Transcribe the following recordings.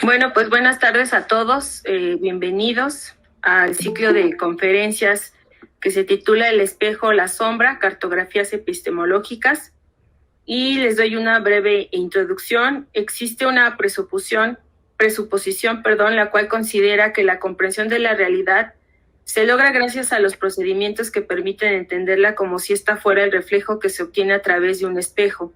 Bueno, pues buenas tardes a todos. Bienvenidos al ciclo de conferencias que se titula El espejo, la sombra, cartografías epistemológicas. Y les doy una breve introducción. Existe una presuposición, la cual considera que la comprensión de la realidad se logra gracias a los procedimientos que permiten entenderla como si ésta fuera el reflejo que se obtiene a través de un espejo.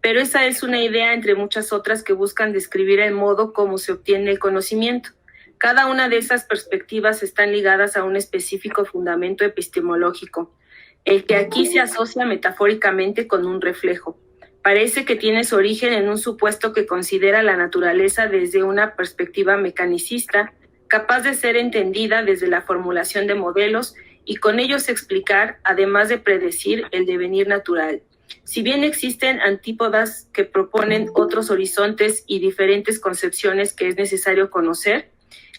Pero esa es una idea entre muchas otras que buscan describir el modo como se obtiene el conocimiento. Cada una de esas perspectivas están ligadas a un específico fundamento epistemológico, el que aquí se asocia metafóricamente con un reflejo. Parece que tiene su origen en un supuesto que considera la naturaleza desde una perspectiva mecanicista, capaz de ser entendida desde la formulación de modelos y con ellos explicar, además de predecir, el devenir natural. Si bien existen antípodas que proponen otros horizontes y diferentes concepciones que es necesario conocer,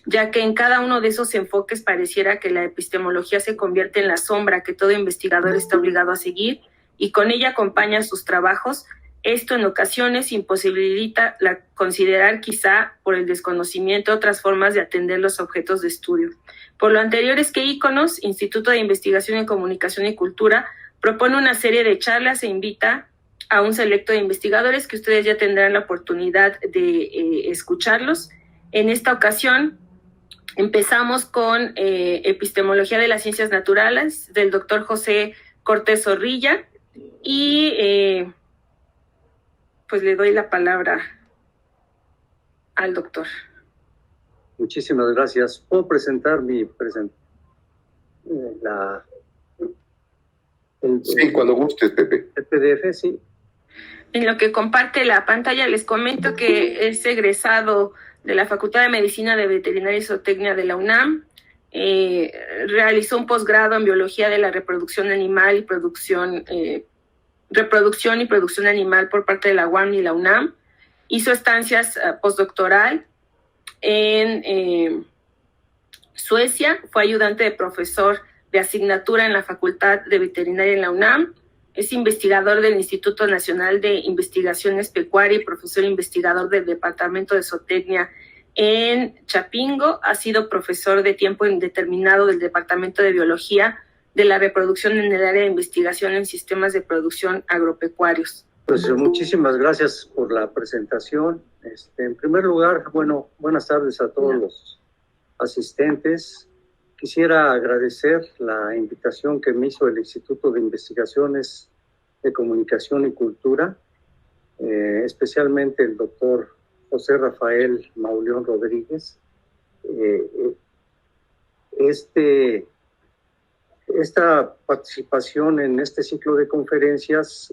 ya que en cada uno de esos enfoques pareciera que la epistemología se convierte en la sombra que todo investigador está obligado a seguir y con ella acompaña sus trabajos, esto en ocasiones imposibilita considerar quizá por el desconocimiento otras formas de atender los objetos de estudio. Por lo anterior es que ICONOS, Instituto de Investigación en Comunicación y Cultura, propone una serie de charlas e invita a un selecto de investigadores que ustedes ya tendrán la oportunidad de escucharlos. En esta ocasión empezamos con Epistemología de las Ciencias Naturales del doctor José Cortés Zorrilla y pues le doy la palabra al doctor. Muchísimas gracias. ¿Puedo presentar mi Sí, cuando gustes, Pepe. El PDF, sí. En lo que comparte la pantalla les comento que es egresado de la Facultad de Medicina de Veterinaria y Zootecnia de la UNAM. Realizó un posgrado en Biología de la Reproducción Animal y Reproducción y Producción Animal por parte de la UAM y la UNAM. Hizo estancias postdoctoral en Suecia. Fue ayudante de profesor de asignatura en la Facultad de Veterinaria en la UNAM. Es investigador del Instituto Nacional de Investigaciones Pecuarias y profesor investigador del Departamento de Zootecnia en Chapingo. Ha sido profesor de tiempo indeterminado del Departamento de Biología de la Reproducción en el área de investigación en sistemas de producción agropecuarios. Pues muchísimas gracias por la presentación. En primer lugar, buenas tardes a todos los asistentes. Quisiera agradecer la invitación que me hizo el Instituto de Investigaciones de Comunicación y Cultura, especialmente el doctor José Rafael Mauleón Rodríguez. Esta participación en este ciclo de conferencias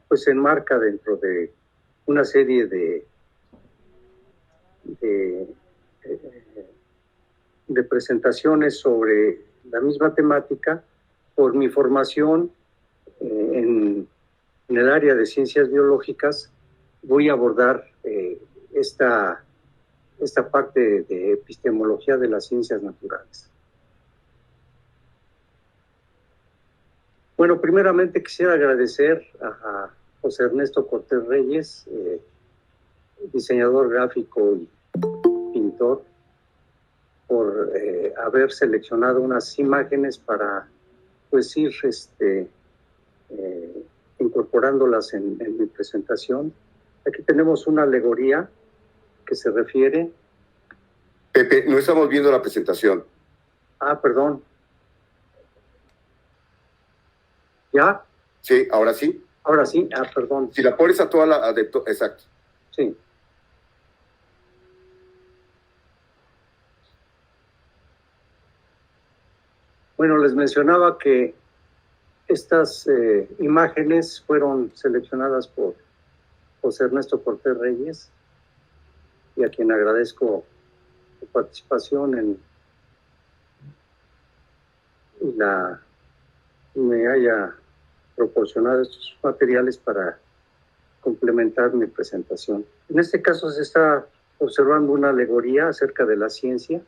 pues se enmarca dentro de una serie de presentaciones sobre la misma temática. Por mi formación en el área de ciencias biológicas, voy a abordar esta parte de epistemología de las ciencias naturales. Bueno, primeramente quisiera agradecer a José Ernesto Cortés Reyes, diseñador gráfico y pintor, por haber seleccionado unas imágenes para pues ir incorporándolas en mi presentación. Aquí tenemos una alegoría que se refiere... Pepe, no estamos viendo la presentación. Ah, perdón. ¿Ya? Sí, ahora sí. Ahora sí, perdón. Si la pones a toda la... exacto. Sí. Bueno, les mencionaba que estas imágenes fueron seleccionadas por José Ernesto Cortés Reyes, y a quien agradezco su participación me haya proporcionado estos materiales para complementar mi presentación. En este caso se está observando una alegoría acerca de la ciencia.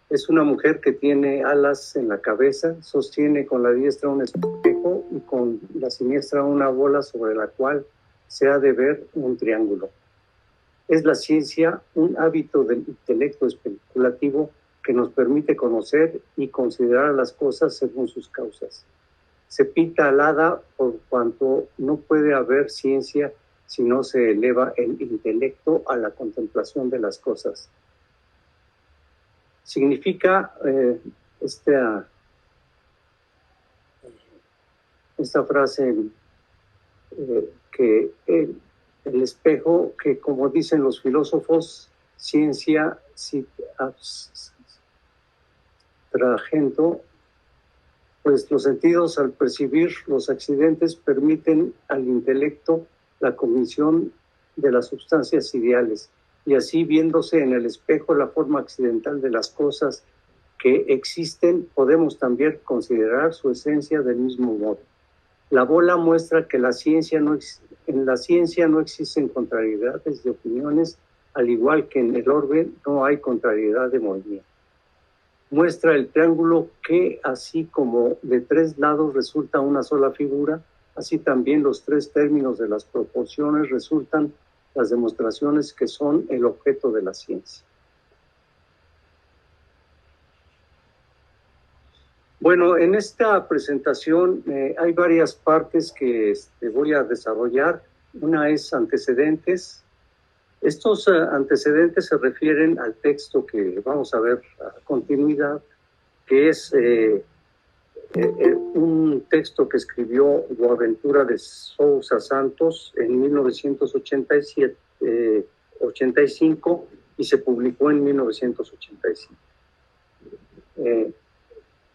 Es una mujer que tiene alas en la cabeza, sostiene con la diestra un espejo y con la siniestra una bola sobre la cual se ha de ver un triángulo. Es la ciencia un hábito del intelecto especulativo que nos permite conocer y considerar las cosas según sus causas. Se pinta alada por cuanto no puede haber ciencia si no se eleva el intelecto a la contemplación de las cosas. Significa esta frase que el espejo, que como dicen los filósofos, ciencia sit abstragendo, pues los sentidos al percibir los accidentes permiten al intelecto la cognición de las sustancias ideales, y así viéndose en el espejo la forma accidental de las cosas que existen, podemos también considerar su esencia del mismo modo. La bola muestra que en la ciencia no existen contrariedades de opiniones, al igual que en el orbe no hay contrariedad de movimiento. Muestra el triángulo que, así como de 3 lados resulta una sola figura, así también los 3 términos de las proporciones resultan las demostraciones que son el objeto de la ciencia. Bueno, en esta presentación hay varias partes que voy a desarrollar. Una es antecedentes. Estos antecedentes se refieren al texto que vamos a ver a continuidad, que es un texto que escribió Boaventura de Sousa Santos en 1985 y se publicó en 1985.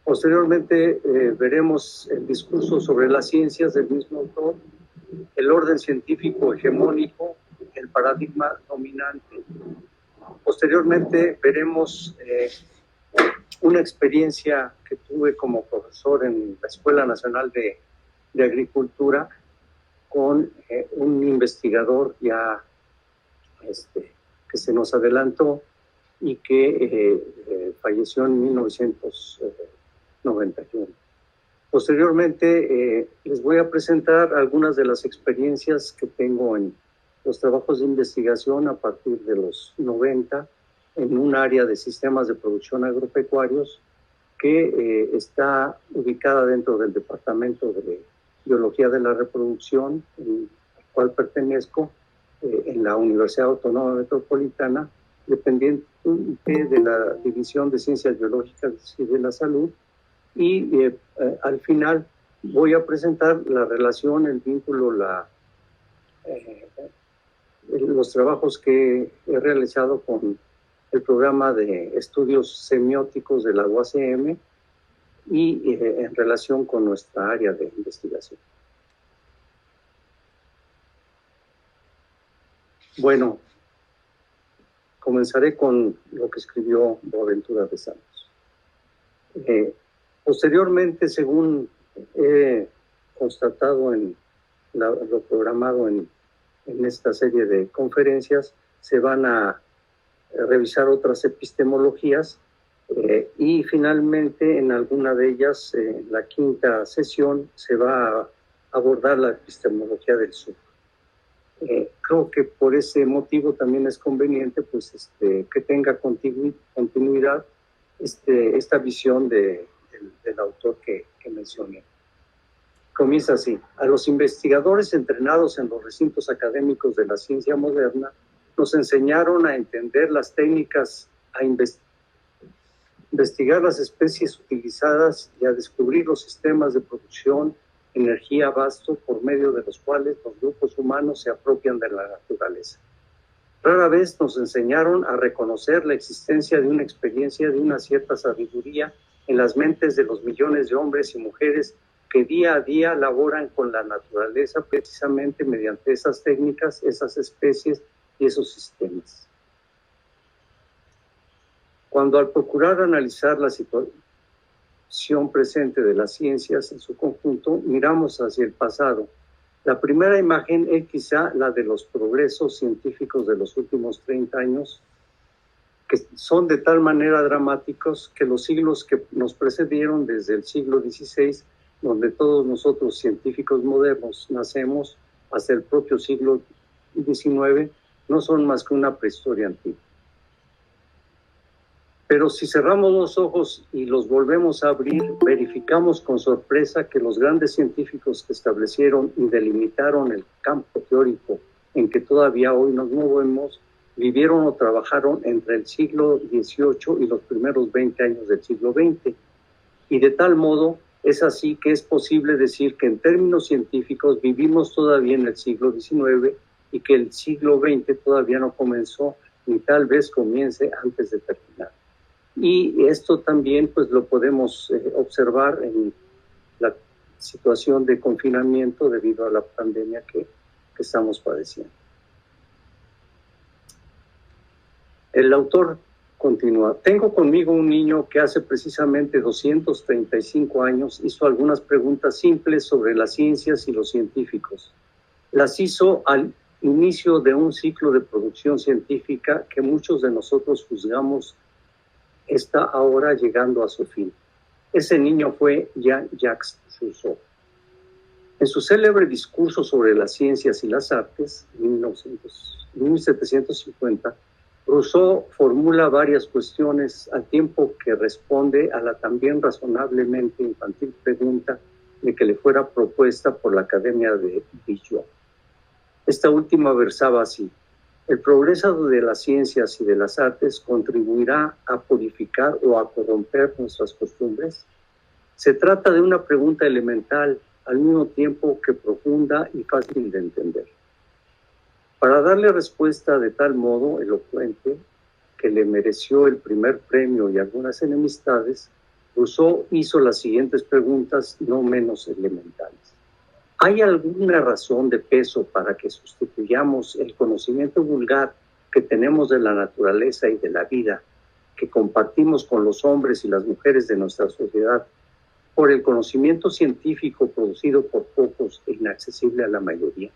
Posteriormente veremos el discurso sobre las ciencias del mismo autor, el orden científico hegemónico, el paradigma dominante. Posteriormente veremos una experiencia que tuve como profesor en la Escuela Nacional de Agricultura con un investigador ya que se nos adelantó y que falleció en 1991. Posteriormente les voy a presentar algunas de las experiencias que tengo en los trabajos de investigación a partir de los 90 en un área de sistemas de producción agropecuarios que está ubicada dentro del Departamento de Biología de la Reproducción, al cual pertenezco, en la Universidad Autónoma Metropolitana, dependiente de la División de Ciencias Biológicas y de la Salud. Y al final voy a presentar la relación, el vínculo, los trabajos que he realizado con el programa de estudios semióticos de la UACM y en relación con nuestra área de investigación. Bueno, comenzaré con lo que escribió Boaventura de Santos. Posteriormente, según he constatado en lo programado en esta serie de conferencias, se van a revisar otras epistemologías y finalmente en alguna de ellas, en la 5ª sesión, se va a abordar la epistemología del sur. Creo que por ese motivo también es conveniente pues, que tenga continuidad esta visión del autor que mencioné. Comienza así: a los investigadores entrenados en los recintos académicos de la ciencia moderna nos enseñaron a entender las técnicas, a investigar las especies utilizadas y a descubrir los sistemas de producción, energía vasto por medio de los cuales los grupos humanos se apropian de la naturaleza. Rara vez nos enseñaron a reconocer la existencia de una experiencia, de una cierta sabiduría en las mentes de los millones de hombres y mujeres que día a día laboran con la naturaleza precisamente mediante esas técnicas, esas especies y esos sistemas. Cuando al procurar analizar la situación presente de las ciencias en su conjunto, miramos hacia el pasado. La primera imagen es quizá la de los progresos científicos de los últimos 30 años, que son de tal manera dramáticos que los siglos que nos precedieron, desde el siglo XVI, donde todos nosotros científicos modernos nacemos, hasta el propio siglo XIX, no son más que una prehistoria antigua. Pero si cerramos los ojos y los volvemos a abrir, verificamos con sorpresa que los grandes científicos que establecieron y delimitaron el campo teórico en que todavía hoy nos movemos, vivieron o trabajaron entre el siglo XVIII y los primeros 20 años del siglo XX. Y de tal modo es así que es posible decir que en términos científicos vivimos todavía en el siglo XIX y que el siglo XX todavía no comenzó ni tal vez comience antes de terminar. Y esto también pues lo podemos observar en la situación de confinamiento debido a la pandemia que estamos padeciendo. El autor continúa: tengo conmigo un niño que hace precisamente 235 años hizo algunas preguntas simples sobre las ciencias y los científicos. Las hizo al inicio de un ciclo de producción científica que muchos de nosotros juzgamos está ahora llegando a su fin. Ese niño fue Jean-Jacques Rousseau. En su célebre discurso sobre las ciencias y las artes, en 1750, Rousseau formula varias cuestiones al tiempo que responde a la también razonablemente infantil pregunta de que le fuera propuesta por la Academia de Dijon. Esta última versaba así: el progreso de las ciencias y de las artes contribuirá a purificar o a corromper nuestras costumbres. Se trata de una pregunta elemental, al mismo tiempo que profunda y fácil de entender. Para darle respuesta de tal modo elocuente que le mereció el primer premio y algunas enemistades, Rousseau hizo las siguientes preguntas no menos elementales. ¿Hay alguna razón de peso para que sustituyamos el conocimiento vulgar que tenemos de la naturaleza y de la vida, que compartimos con los hombres y las mujeres de nuestra sociedad, por el conocimiento científico producido por pocos e inaccesible a la mayoría?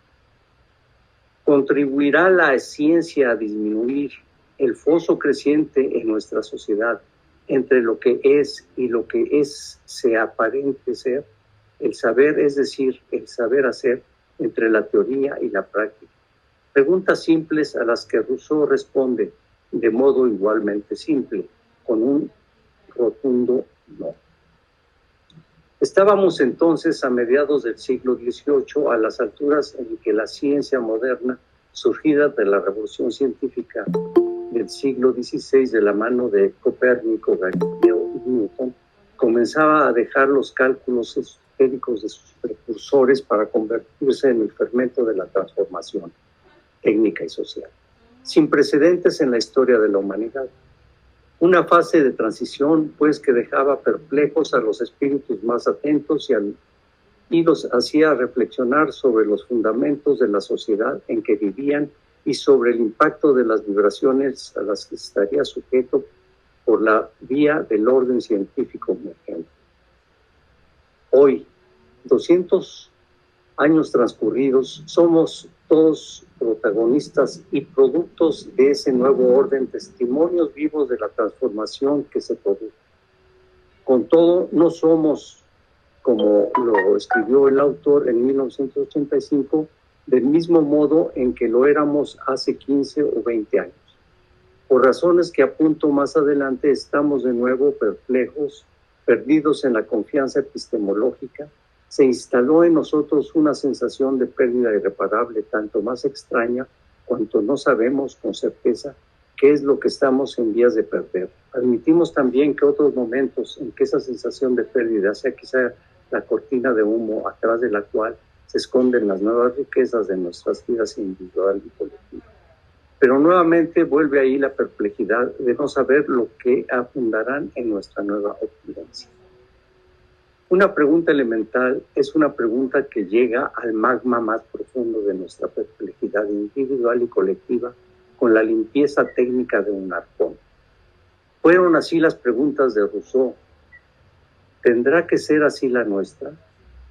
¿Contribuirá la ciencia a disminuir el foso creciente en nuestra sociedad entre lo que es y lo que se aparente ser? El saber, es decir, el saber hacer, entre la teoría y la práctica. Preguntas simples a las que Rousseau responde de modo igualmente simple, con un rotundo no. Estábamos entonces a mediados del siglo XVIII, a las alturas en que la ciencia moderna, surgida de la revolución científica del siglo XVI de la mano de Copérnico, Galileo y Newton, comenzaba a dejar los cálculos esotéricos de sus precursores para convertirse en el fermento de la transformación técnica y social, sin precedentes en la historia de la humanidad. Una fase de transición, pues, que dejaba perplejos a los espíritus más atentos y los hacía reflexionar sobre los fundamentos de la sociedad en que vivían y sobre el impacto de las vibraciones a las que estaría sujeto por la vía del orden científico emergente. Hoy, 200 años transcurridos, somos todos protagonistas y productos de ese nuevo orden, testimonios vivos de la transformación que se produjo. Con todo, no somos, como lo escribió el autor en 1985, del mismo modo en que lo éramos hace 15 o 20 años. Por razones que apunto más adelante, estamos de nuevo perplejos, perdidos en la confianza epistemológica. Se instaló en nosotros una sensación de pérdida irreparable, tanto más extraña cuanto no sabemos con certeza qué es lo que estamos en vías de perder. Admitimos también que otros momentos en que esa sensación de pérdida sea quizá la cortina de humo atrás de la cual se esconden las nuevas riquezas de nuestras vidas individual y colectiva. Pero nuevamente vuelve ahí la perplejidad de no saber lo que abundarán en nuestra nueva opulencia. Una pregunta elemental es una pregunta que llega al magma más profundo de nuestra perplejidad individual y colectiva con la limpieza técnica de un arpón. Fueron así las preguntas de Rousseau. ¿Tendrá que ser así la nuestra?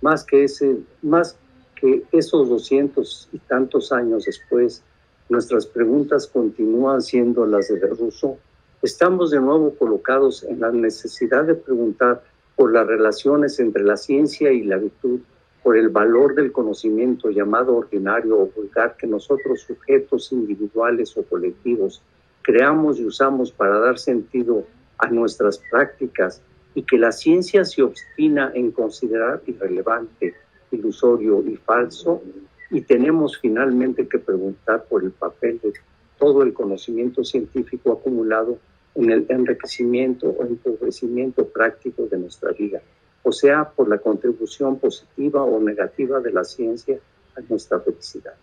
Más que esos 200 y tantos años después, nuestras preguntas continúan siendo las de Rousseau. Estamos de nuevo colocados en la necesidad de preguntar por las relaciones entre la ciencia y la virtud, por el valor del conocimiento llamado ordinario o vulgar que nosotros, sujetos individuales o colectivos, creamos y usamos para dar sentido a nuestras prácticas, y que la ciencia se obstina en considerar irrelevante, ilusorio y falso, y tenemos finalmente que preguntar por el papel de todo el conocimiento científico acumulado en el enriquecimiento o empobrecimiento práctico de nuestra vida, o sea, por la contribución positiva o negativa de la ciencia a nuestra felicidad.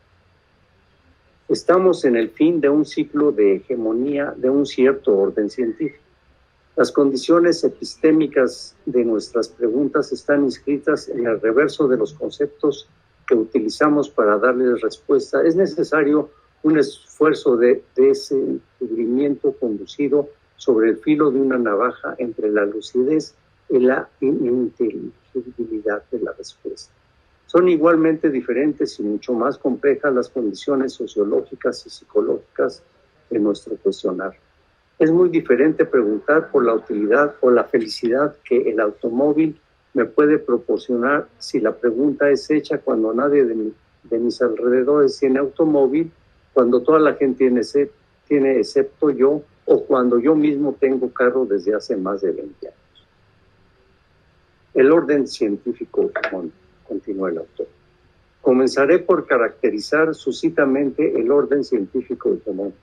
Estamos en el fin de un ciclo de hegemonía de un cierto orden científico. Las condiciones epistémicas de nuestras preguntas están inscritas en el reverso de los conceptos que utilizamos para darles respuesta. Es necesario un esfuerzo de desencubrimiento conducido sobre el filo de una navaja entre la lucidez y la ininteligibilidad de la respuesta. Son igualmente diferentes y mucho más complejas las condiciones sociológicas y psicológicas de nuestro cuestionar. Es muy diferente preguntar por la utilidad o la felicidad que el automóvil me puede proporcionar si la pregunta es hecha cuando nadie de mis alrededores tiene automóvil, cuando toda la gente tiene excepto yo, o cuando yo mismo tengo carro desde hace más de 20 años. El orden científico, continúa el autor. Comenzaré por caracterizar sucintamente el orden científico hegemónico.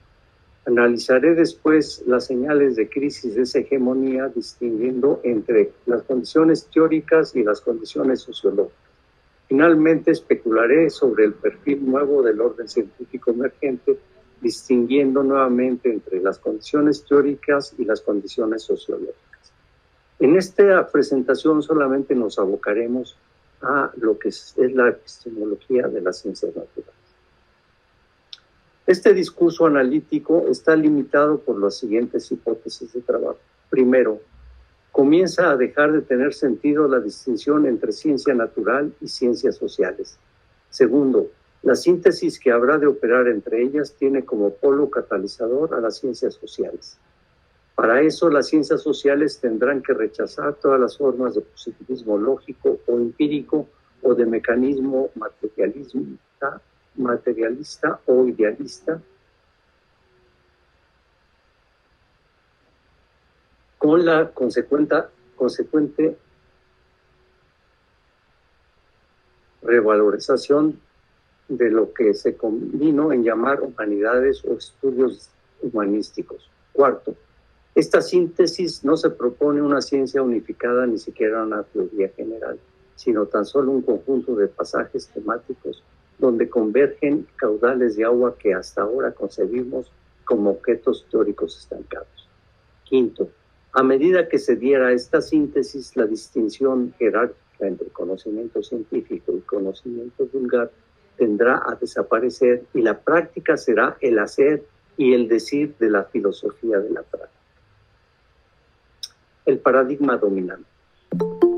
Analizaré después las señales de crisis de esa hegemonía, distinguiendo entre las condiciones teóricas y las condiciones sociológicas. Finalmente, especularé sobre el perfil nuevo del orden científico emergente, distinguiendo nuevamente entre las condiciones teóricas y las condiciones sociológicas. En esta presentación solamente nos abocaremos a lo que es la epistemología de las ciencias naturales. Este discurso analítico está limitado por las siguientes hipótesis de trabajo. Primero, comienza a dejar de tener sentido la distinción entre ciencia natural y ciencias sociales. Segundo, la síntesis que habrá de operar entre ellas tiene como polo catalizador a las ciencias sociales. Para eso, las ciencias sociales tendrán que rechazar todas las formas de positivismo lógico o empírico o de mecanismo materialista o idealista, con la consecuente revalorización de lo que se convino en llamar humanidades o estudios humanísticos. Cuarto, esta síntesis no se propone una ciencia unificada, ni siquiera una teoría general, sino tan solo un conjunto de pasajes temáticos donde convergen caudales de agua que hasta ahora concebimos como objetos teóricos estancados. Quinto, a medida que se diera esta síntesis, la distinción jerárquica entre conocimiento científico y conocimiento vulgar tendrá a desaparecer, y la práctica será el hacer y el decir de la filosofía de la práctica. El paradigma dominante.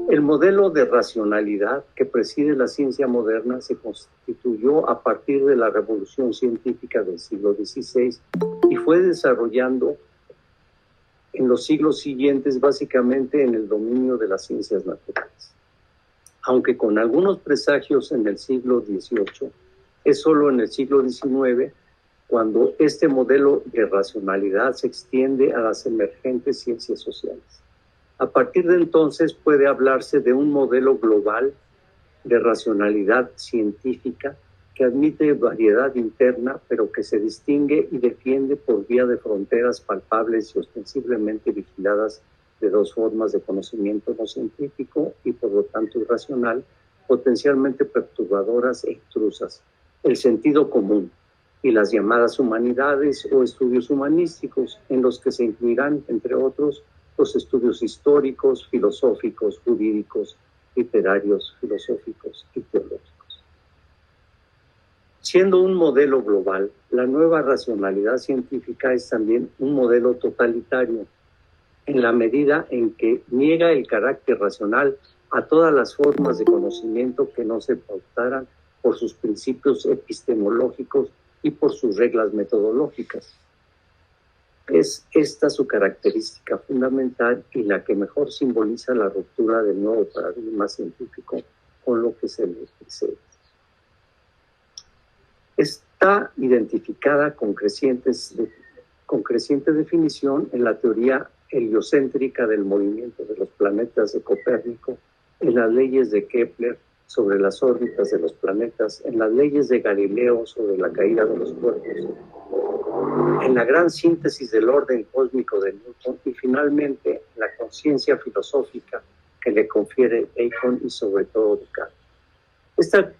El modelo de racionalidad que preside la ciencia moderna se constituyó a partir de la revolución científica del siglo XVI y fue desarrollando en los siglos siguientes básicamente en el dominio de las ciencias naturales. Aunque con algunos presagios en el siglo XVIII, es solo en el siglo XIX cuando este modelo de racionalidad se extiende a las emergentes ciencias sociales. A partir de entonces puede hablarse de un modelo global de racionalidad científica que admite variedad interna, pero que se distingue y defiende por vía de fronteras palpables y ostensiblemente vigiladas de dos formas de conocimiento no científico y por lo tanto irracional, potencialmente perturbadoras e intrusas: el sentido común y las llamadas humanidades o estudios humanísticos, en los que se incluirán, entre otros, los estudios históricos, filosóficos, jurídicos, literarios, filosóficos y teológicos. Siendo un modelo global, la nueva racionalidad científica es también un modelo totalitario, en la medida en que niega el carácter racional a todas las formas de conocimiento que no se pautaran por sus principios epistemológicos y por sus reglas metodológicas. Es esta su característica fundamental y la que mejor simboliza la ruptura del nuevo paradigma científico con lo que se les precede. Está identificada con creciente definición en la teoría heliocéntrica del movimiento de los planetas de Copérnico, en las leyes de Kepler sobre las órbitas de los planetas, en las leyes de Galileo sobre la caída de los cuerpos, en la gran síntesis del orden cósmico de Newton y finalmente la conciencia filosófica que le confiere Bacon y sobre todo Descartes. Esta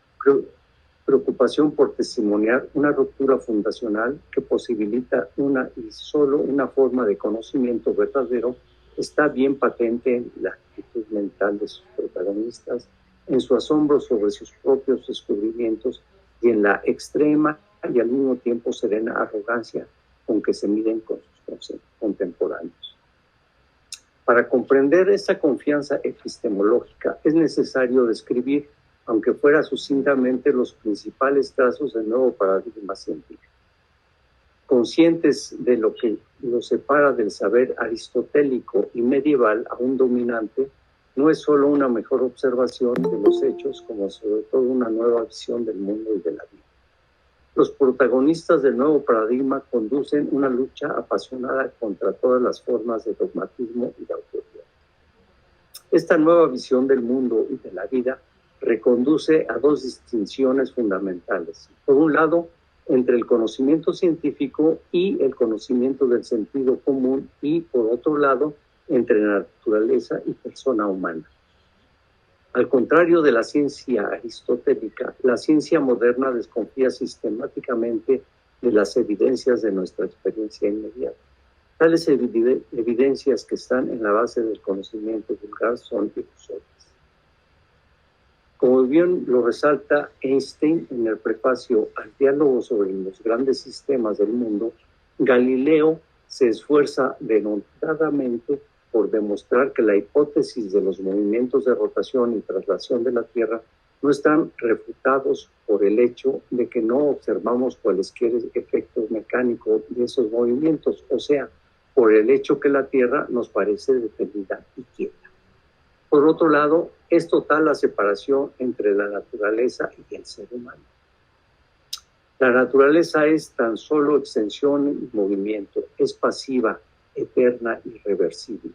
preocupación por testimoniar una ruptura fundacional que posibilita una y solo una forma de conocimiento verdadero está bien patente en la actitud mental de sus protagonistas, en su asombro sobre sus propios descubrimientos y en la extrema y al mismo tiempo serena arrogancia con que se miden con sus contemporáneos. Para comprender esta confianza epistemológica es necesario describir, aunque fuera sucintamente, los principales trazos del nuevo paradigma científico. Conscientes de lo que lo separa del saber aristotélico y medieval aún dominante, no es solo una mejor observación de los hechos, como sobre todo una nueva visión del mundo y de la vida. Los protagonistas del nuevo paradigma conducen una lucha apasionada contra todas las formas de dogmatismo y de autoridad. Esta nueva visión del mundo y de la vida reconduce a dos distinciones fundamentales. Por un lado, entre el conocimiento científico y el conocimiento del sentido común, y por otro lado, entre naturaleza y persona humana. Al contrario de la ciencia aristotélica, la ciencia moderna desconfía sistemáticamente de las evidencias de nuestra experiencia inmediata. Tales evidencias que están en la base del conocimiento vulgar son ilusorias. Como bien lo resalta Einstein en el prefacio al diálogo sobre los grandes sistemas del mundo, Galileo se esfuerza denotadamente por demostrar que la hipótesis de los movimientos de rotación y traslación de la Tierra no están refutados por el hecho de que no observamos cualesquier efectos mecánicos de esos movimientos, o sea, por el hecho que la Tierra nos parece detenida y quieta. Por otro lado, es total la separación entre la naturaleza y el ser humano. La naturaleza es tan solo extensión y movimiento, es pasiva, eterna y irreversible,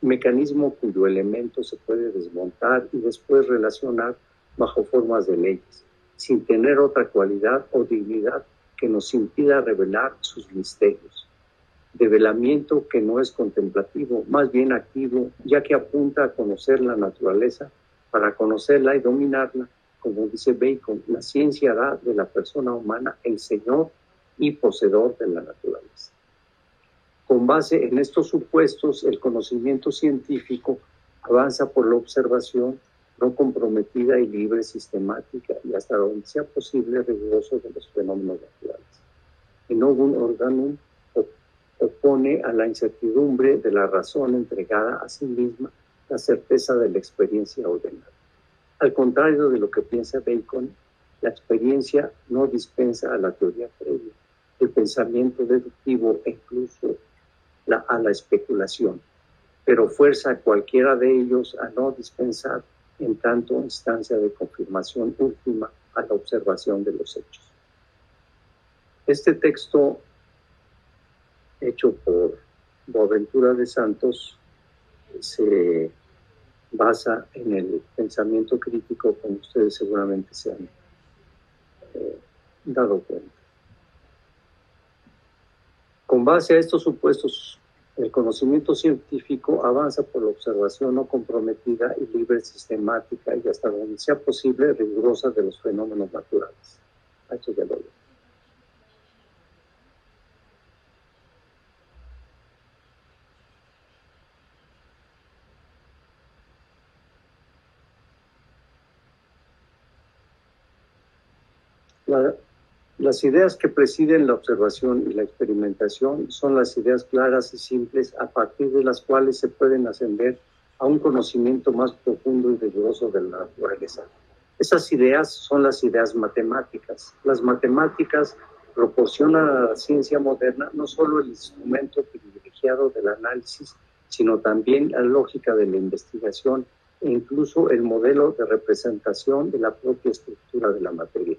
mecanismo cuyo elemento se puede desmontar y después relacionar bajo formas de leyes, sin tener otra cualidad o dignidad que nos impida revelar sus misterios. Develamiento que no es contemplativo, más bien activo, ya que apunta a conocer la naturaleza para conocerla y dominarla. Como dice Bacon, la ciencia hará de la persona humana el señor y poseedor de la naturaleza. Con base en estos supuestos, el conocimiento científico avanza por la observación no comprometida y libre, sistemática y hasta donde sea posible riguroso de los fenómenos naturales. En Novum Organum opone a la incertidumbre de la razón entregada a sí misma la certeza de la experiencia ordenada. Al contrario de lo que piensa Bacon, la experiencia no dispensa a la teoría previa, el pensamiento deductivo e incluso a la especulación, pero fuerza a cualquiera de ellos a no dispensar en tanto instancia de confirmación última a la observación de los hechos. Este texto, hecho por Boaventura de Santos, se basa en el pensamiento crítico, como ustedes seguramente se han dado cuenta. Con base a estos supuestos, el conocimiento científico avanza por la observación no comprometida y libre, sistemática y hasta donde sea posible rigurosa de los fenómenos naturales. Esto ya lo digo. Las ideas que presiden la observación y la experimentación son las ideas claras y simples a partir de las cuales se pueden ascender a un conocimiento más profundo y riguroso de la naturaleza. Esas ideas son las ideas matemáticas. Las matemáticas proporcionan a la ciencia moderna no solo el instrumento privilegiado del análisis, sino también la lógica de la investigación e incluso el modelo de representación de la propia estructura de la materia.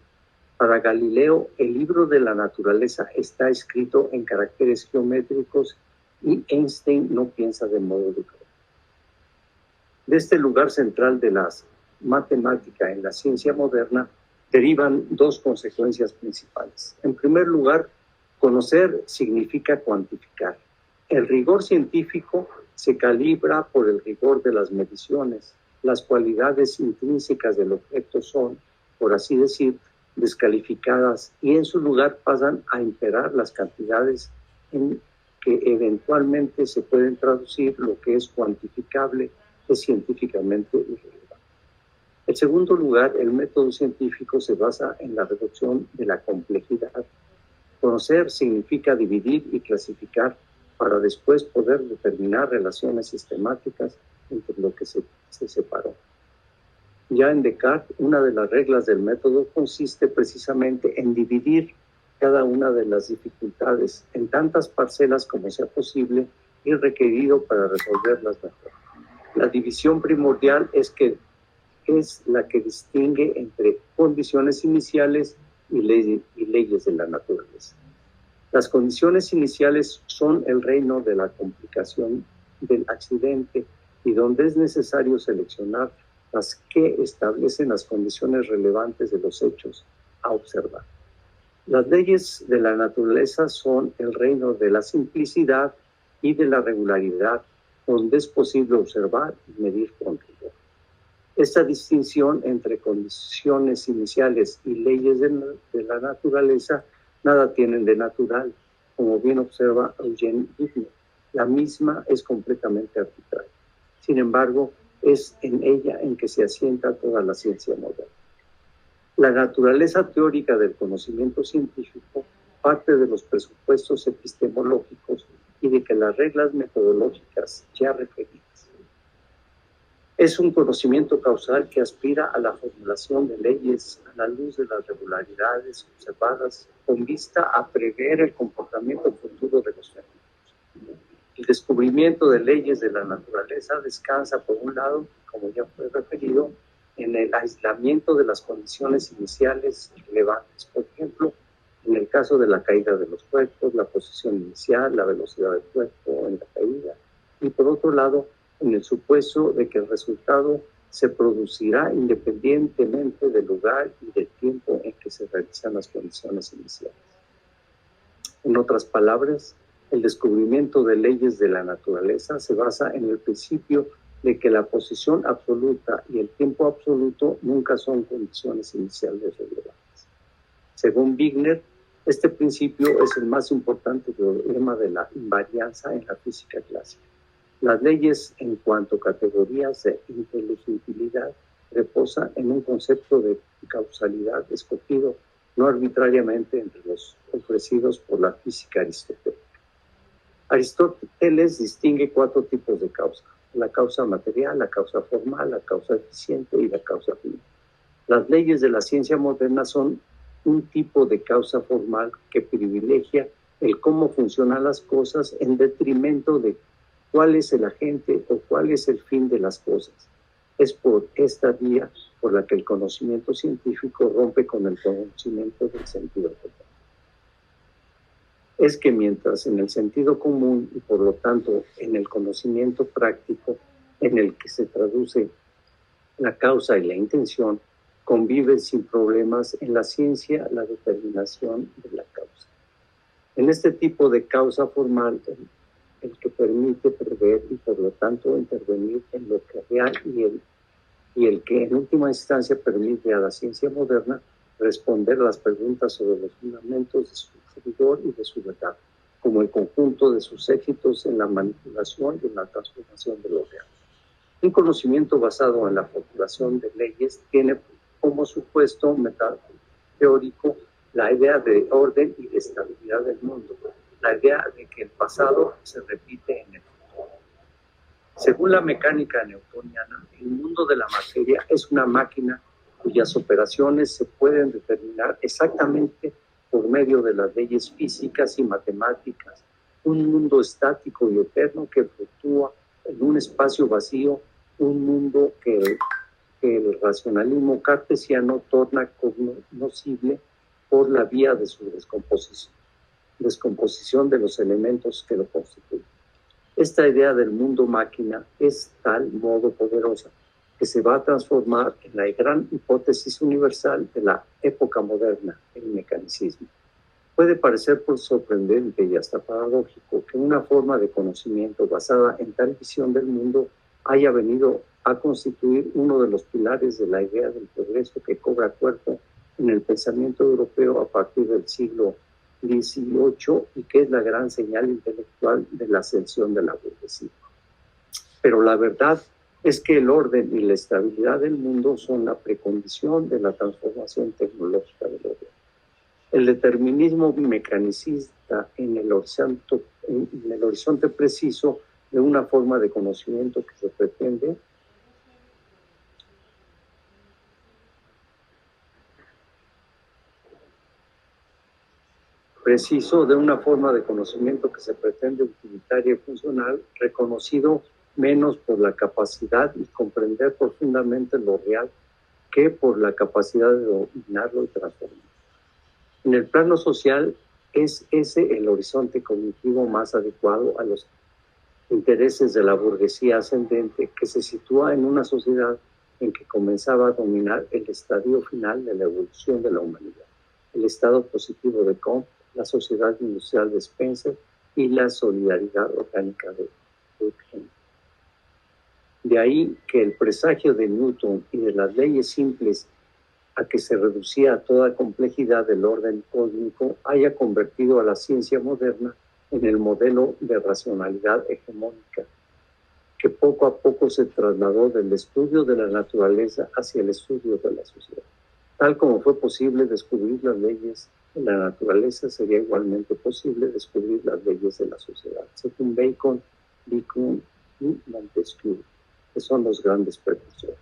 Para Galileo, el libro de la naturaleza está escrito en caracteres geométricos y Einstein no piensa de modo diferente. De este lugar central de la matemática en la ciencia moderna derivan dos consecuencias principales. En primer lugar, conocer significa cuantificar. El rigor científico se calibra por el rigor de las mediciones. Las cualidades intrínsecas del objeto son, por así decir, descalificadas y en su lugar pasan a imperar las cantidades en que eventualmente se pueden traducir lo que es cuantificable es científicamente irrelevante. En segundo lugar, el método científico se basa en la reducción de la complejidad. Conocer significa dividir y clasificar para después poder determinar relaciones sistemáticas entre lo que se separó. Ya en Descartes, una de las reglas del método consiste precisamente en dividir cada una de las dificultades en tantas parcelas como sea posible y requerido para resolverlas mejor. La división primordial es la que distingue entre condiciones iniciales y leyes de la naturaleza. Las condiciones iniciales son el reino de la complicación del accidente y donde es necesario seleccionar las que establecen las condiciones relevantes de los hechos a observar. Las leyes de la naturaleza son el reino de la simplicidad y de la regularidad, donde es posible observar y medir con rigor. Esta distinción entre condiciones iniciales y leyes de la naturaleza nada tienen de natural, como bien observa Eugene Wigner. La misma es completamente arbitraria. Sin embargo, es en ella en que se asienta toda la ciencia moderna. La naturaleza teórica del conocimiento científico parte de los presupuestos epistemológicos y de que las reglas metodológicas ya referidas. Es un conocimiento causal que aspira a la formulación de leyes a la luz de las regularidades observadas con vista a prever el comportamiento futuro de los fenómenos. El descubrimiento de leyes de la naturaleza descansa, por un lado, como ya fue referido, en el aislamiento de las condiciones iniciales relevantes. Por ejemplo, en el caso de la caída de los cuerpos, la posición inicial, la velocidad del cuerpo en la caída. Y por otro lado, en el supuesto de que el resultado se producirá independientemente del lugar y del tiempo en que se realizan las condiciones iniciales. En otras palabras, el descubrimiento de leyes de la naturaleza se basa en el principio de que la posición absoluta y el tiempo absoluto nunca son condiciones iniciales relevantes. Según Wigner, este principio es el más importante problema de la invarianza en la física clásica. Las leyes en cuanto a categorías de inteligibilidad reposan en un concepto de causalidad escogido no arbitrariamente entre los ofrecidos por la física aristotélica. Aristóteles distingue 4 tipos de causa: la causa material, la causa formal, la causa eficiente y la causa finita. Las leyes de la ciencia moderna son un tipo de causa formal que privilegia el cómo funcionan las cosas en detrimento de cuál es el agente o cuál es el fin de las cosas. Es por esta vía por la que el conocimiento científico rompe con el conocimiento del sentido común. Es que mientras en el sentido común y por lo tanto en el conocimiento práctico en el que se traduce la causa y la intención, convive sin problemas en la ciencia la determinación de la causa. En este tipo de causa formal, el que permite prever y por lo tanto intervenir en lo que es real y el que en última instancia permite a la ciencia moderna responder las preguntas sobre los fundamentos de su rigor y de su verdad, como el conjunto de sus éxitos en la manipulación y en la transformación de lo real. Un conocimiento basado en la formulación de leyes tiene como supuesto teórico la idea de orden y de estabilidad del mundo, la idea de que el pasado se repite en el futuro. Según la mecánica newtoniana, el mundo de la materia es una máquina cuyas operaciones se pueden determinar exactamente por medio de las leyes físicas y matemáticas, un mundo estático y eterno que fluctúa en un espacio vacío un mundo que el racionalismo cartesiano torna cognoscible por la vía de su descomposición de los elementos que lo constituyen. Esta idea del mundo máquina es tal modo poderosa que se va a transformar en la gran hipótesis universal de la época moderna, el mecanicismo. Puede parecer por sorprendente y hasta paradójico que una forma de conocimiento basada en tal visión del mundo haya venido a constituir uno de los pilares de la idea del progreso que cobra cuerpo en el pensamiento europeo a partir del siglo XVIII y que es la gran señal intelectual de la ascensión de la burguesía. Pero la verdad es que el orden y la estabilidad del mundo son la precondición de la transformación tecnológica del orden. El determinismo mecanicista en el horizonte preciso de una forma de conocimiento que se pretende utilitaria y funcional, reconocido menos por la capacidad de comprender profundamente lo real que por la capacidad de dominarlo y transformarlo. En el plano social, es ese el horizonte cognitivo más adecuado a los intereses de la burguesía ascendente que se sitúa en una sociedad en que comenzaba a dominar el estadio final de la evolución de la humanidad, el estado positivo de Comte, la sociedad industrial de Spencer y la solidaridad orgánica de Durkheim. De ahí que el presagio de Newton y de las leyes simples a que se reducía toda complejidad del orden cósmico haya convertido a la ciencia moderna en el modelo de racionalidad hegemónica, que poco a poco se trasladó del estudio de la naturaleza hacia el estudio de la sociedad. Tal como fue posible descubrir las leyes de la naturaleza, sería igualmente posible descubrir las leyes de la sociedad, según Bacon, Vicuña y Montesquieu, que son los grandes precursores.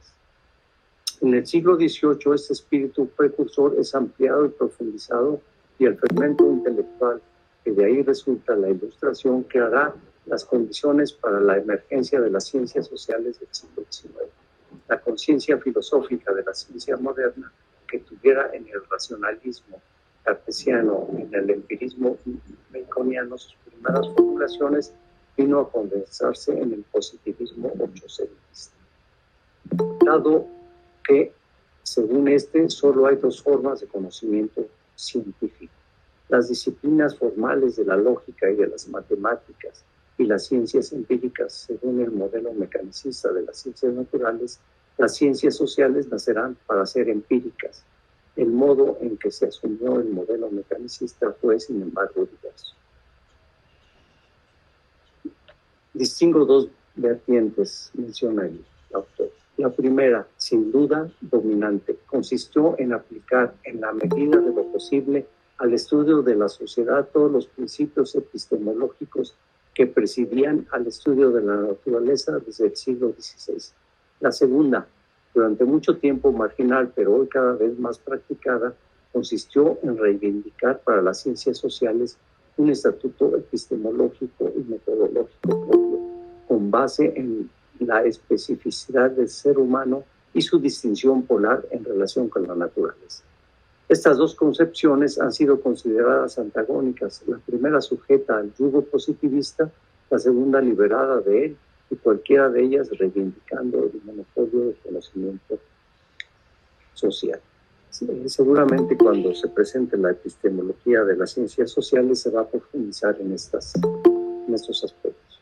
En el siglo XVIII, este espíritu precursor es ampliado y profundizado, y el fermento intelectual, que de ahí resulta la Ilustración, creará las condiciones para la emergencia de las ciencias sociales del siglo XIX. La conciencia filosófica de la ciencia moderna, que tuviera en el racionalismo cartesiano y en el empirismo baconiano sus primeras formulaciones, vino a condensarse en el positivismo ochocentista. Dado que, según solo hay dos formas de conocimiento científico: las disciplinas formales de la lógica y de las matemáticas y las ciencias empíricas, según el modelo mecanicista de las ciencias naturales. Las ciencias sociales nacerán para ser empíricas. El modo en que se asumió el modelo mecanicista fue, sin embargo, diverso. Distingo dos vertientes, menciona el autor. La primera, sin duda dominante, consistió en aplicar en la medida de lo posible al estudio de la sociedad todos los principios epistemológicos que presidían al estudio de la naturaleza desde el siglo XVI. La segunda, durante mucho tiempo marginal, pero hoy cada vez más practicada, consistió en reivindicar para las ciencias sociales un estatuto epistemológico y metodológico propio, con base en la especificidad del ser humano y su distinción polar en relación con la naturaleza. Estas dos concepciones han sido consideradas antagónicas, la primera sujeta al yugo positivista, la segunda liberada de él, y cualquiera de ellas reivindicando el monopolio del conocimiento social. Seguramente cuando se presente la epistemología de las ciencias sociales se va a profundizar en estos aspectos.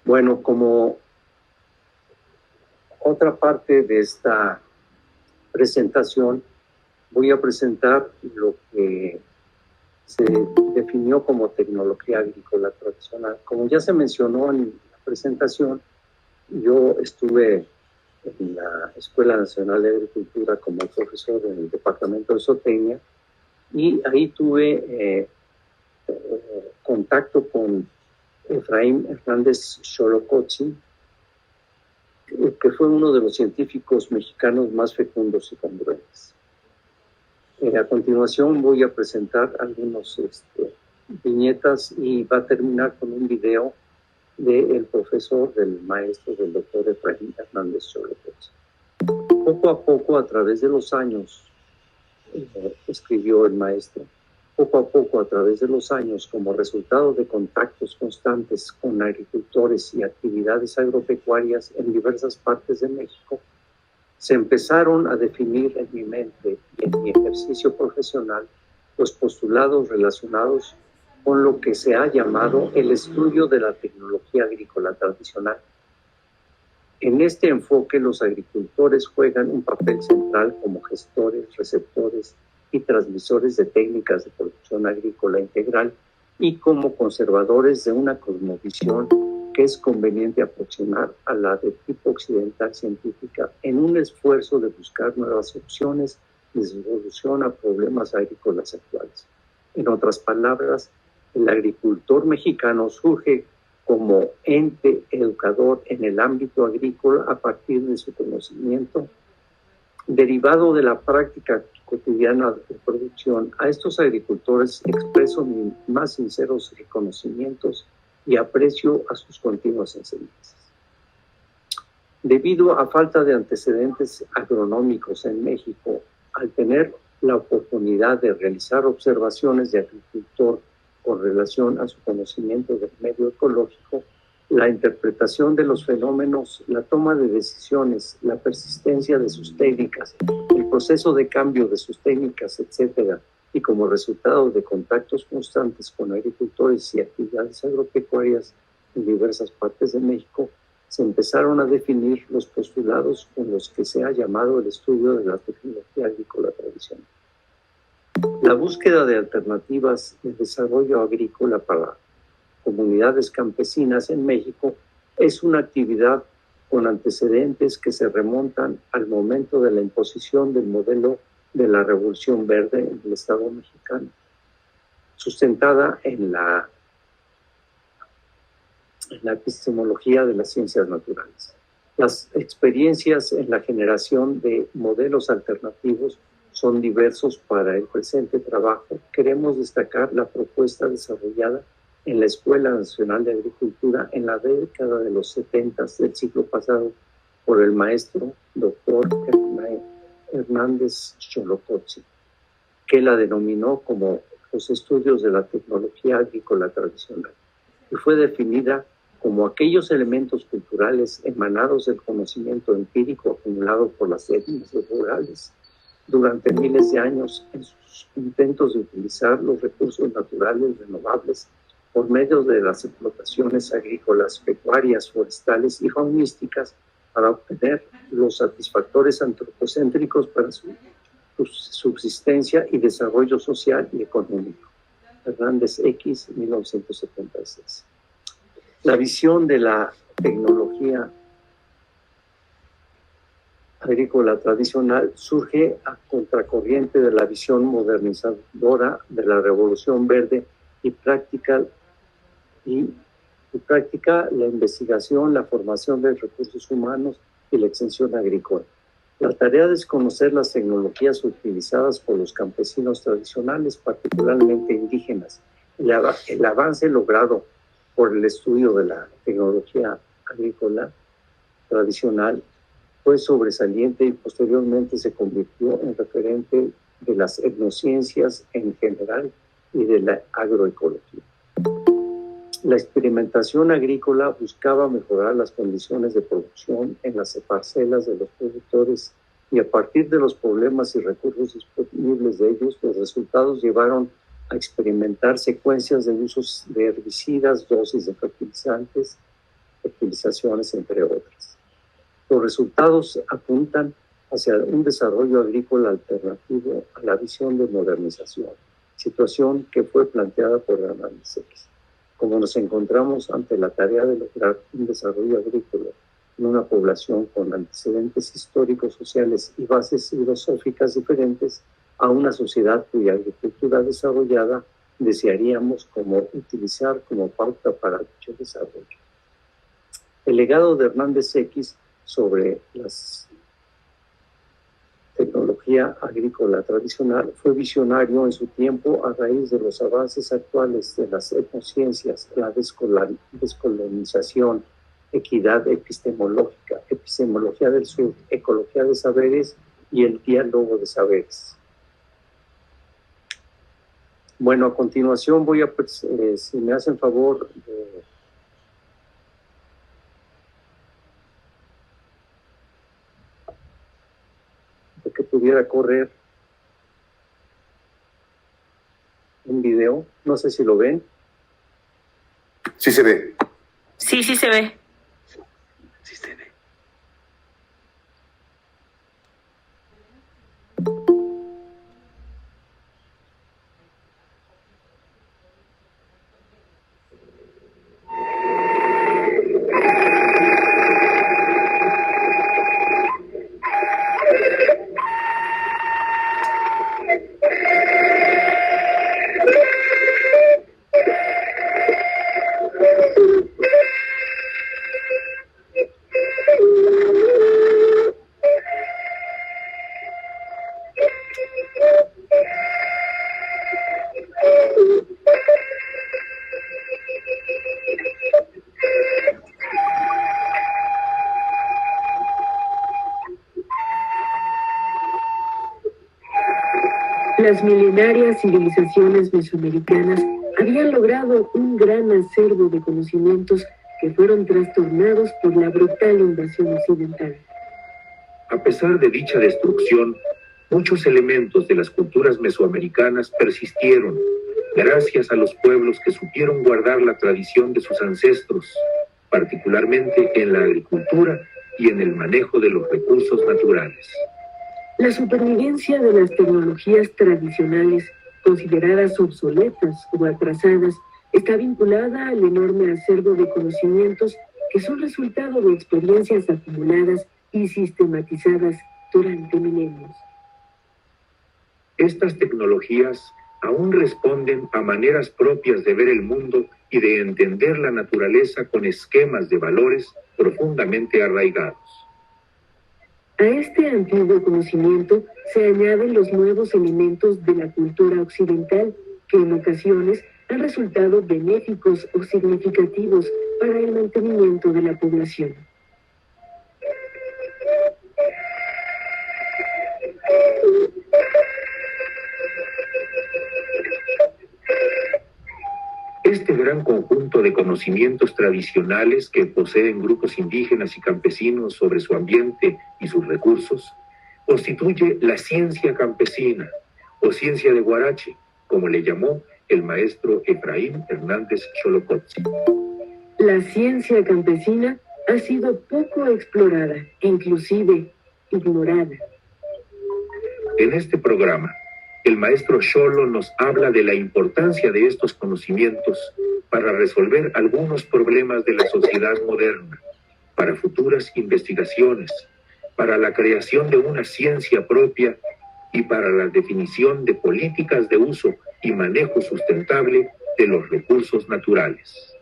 Bueno, como otra parte de esta presentación, voy a presentar lo que se definió como tecnología agrícola tradicional. Como ya se mencionó en la presentación, yo estuve en la Escuela Nacional de Agricultura como profesor en el departamento de zootecnia, y ahí tuve contacto con Efraín Hernández Xolocotzi, que fue uno de los científicos mexicanos más fecundos y congruentes. A continuación voy a presentar algunos viñetas y va a terminar con un video del profesor, del maestro, del doctor Efraín Hernández Xolotl. Poco a poco, a través de los años, escribió el maestro, poco a poco, a través de los años, como resultado de contactos constantes con agricultores y actividades agropecuarias en diversas partes de México, se empezaron a definir en mi mente y en mi ejercicio profesional los postulados relacionados con lo que se ha llamado el estudio de la tecnología agrícola tradicional. En este enfoque, los agricultores juegan un papel central como gestores, receptores y transmisores de técnicas de producción agrícola integral y como conservadores de una cosmovisión que es conveniente aproximar a la de tipo occidental científica en un esfuerzo de buscar nuevas opciones de solución a problemas agrícolas actuales. En otras palabras, el agricultor mexicano surge como ente educador en el ámbito agrícola a partir de su conocimiento derivado de la práctica cotidiana de producción. A estos agricultores expreso mis más sinceros reconocimientos y aprecio a sus continuas enseñanzas. Debido a falta de antecedentes agronómicos en México, al tener la oportunidad de realizar observaciones de agricultor con relación a su conocimiento del medio ecológico, la interpretación de los fenómenos, la toma de decisiones, la persistencia de sus técnicas, el proceso de cambio de sus técnicas, etcétera, y como resultado de contactos constantes con agricultores y actividades agropecuarias en diversas partes de México, se empezaron a definir los postulados con los que se ha llamado el estudio de la tecnología agrícola tradicional. La búsqueda de alternativas de desarrollo agrícola para comunidades campesinas en México es una actividad con antecedentes que se remontan al momento de la imposición del modelo de la Revolución Verde en el Estado mexicano, sustentada en la epistemología de las ciencias naturales. Las experiencias en la generación de modelos alternativos son diversos para el presente trabajo. Queremos destacar la propuesta desarrollada en la Escuela Nacional de Agricultura en la década de los 70 del siglo pasado por el maestro doctor Hernández Xolotl, que la denominó como los estudios de la tecnología agrícola tradicional, y fue definida como aquellos elementos culturales emanados del conocimiento empírico acumulado por las etnias rurales durante miles de años en sus intentos de utilizar los recursos naturales renovables por medio de las explotaciones agrícolas, pecuarias, forestales y faunísticas para obtener los satisfactores antropocéntricos para su subsistencia y desarrollo social y económico. Hernández X, 1976. La visión de la tecnología agrícola tradicional surge a contracorriente de la visión modernizadora de la Revolución Verde y práctica la investigación, la formación de recursos humanos y la extensión agrícola. La tarea es conocer las tecnologías utilizadas por los campesinos tradicionales, particularmente indígenas. El avance logrado por el estudio de la tecnología agrícola tradicional fue sobresaliente y posteriormente se convirtió en referente de las etnociencias en general y de la agroecología. La experimentación agrícola buscaba mejorar las condiciones de producción en las parcelas de los productores y a partir de los problemas y recursos disponibles de ellos, los resultados llevaron a experimentar secuencias de usos de herbicidas, dosis de fertilizantes, fertilizaciones, entre otras. Los resultados apuntan hacia un desarrollo agrícola alternativo a la visión de modernización, situación que fue planteada por Hernández X. Como nos encontramos ante la tarea de lograr un desarrollo agrícola en una población con antecedentes históricos, sociales y bases filosóficas diferentes a una sociedad cuya agricultura desarrollada desearíamos utilizar como pauta para dicho desarrollo. El legado de Hernández X sobre las tecnologías tecnología agrícola tradicional. Fue visionario en su tiempo a raíz de los avances actuales de las etnociencias, la descolonización, equidad epistemológica, epistemología del sur, ecología de saberes y el diálogo de saberes. Bueno, a continuación voy a, si me hacen favor de que pudiera correr un video, no sé si lo ven. Sí se ve. Sí, sí se ve. Sí se ve. Las milenarias civilizaciones mesoamericanas habían logrado un gran acervo de conocimientos que fueron trastornados por la brutal invasión occidental. A pesar de dicha destrucción, muchos elementos de las culturas mesoamericanas persistieron, gracias a los pueblos que supieron guardar la tradición de sus ancestros, particularmente en la agricultura y en el manejo de los recursos naturales. La supervivencia de las tecnologías tradicionales, consideradas obsoletas o atrasadas, está vinculada al enorme acervo de conocimientos que son resultado de experiencias acumuladas y sistematizadas durante milenios. Estas tecnologías aún responden a maneras propias de ver el mundo y de entender la naturaleza con esquemas de valores profundamente arraigados. A este antiguo conocimiento se añaden los nuevos elementos de la cultura occidental que en ocasiones han resultado benéficos o significativos para el mantenimiento de la población. Este gran conjunto de conocimientos tradicionales que poseen grupos indígenas y campesinos sobre su ambiente y sus recursos constituye la ciencia campesina o ciencia de Guarache, como le llamó el maestro Efraín Hernández Xolocotzi. La ciencia campesina ha sido poco explorada, inclusive ignorada. En este programa, el maestro Xolo nos habla de la importancia de estos conocimientos para resolver algunos problemas de la sociedad moderna, para futuras investigaciones, para la creación de una ciencia propia y para la definición de políticas de uso y manejo sustentable de los recursos naturales.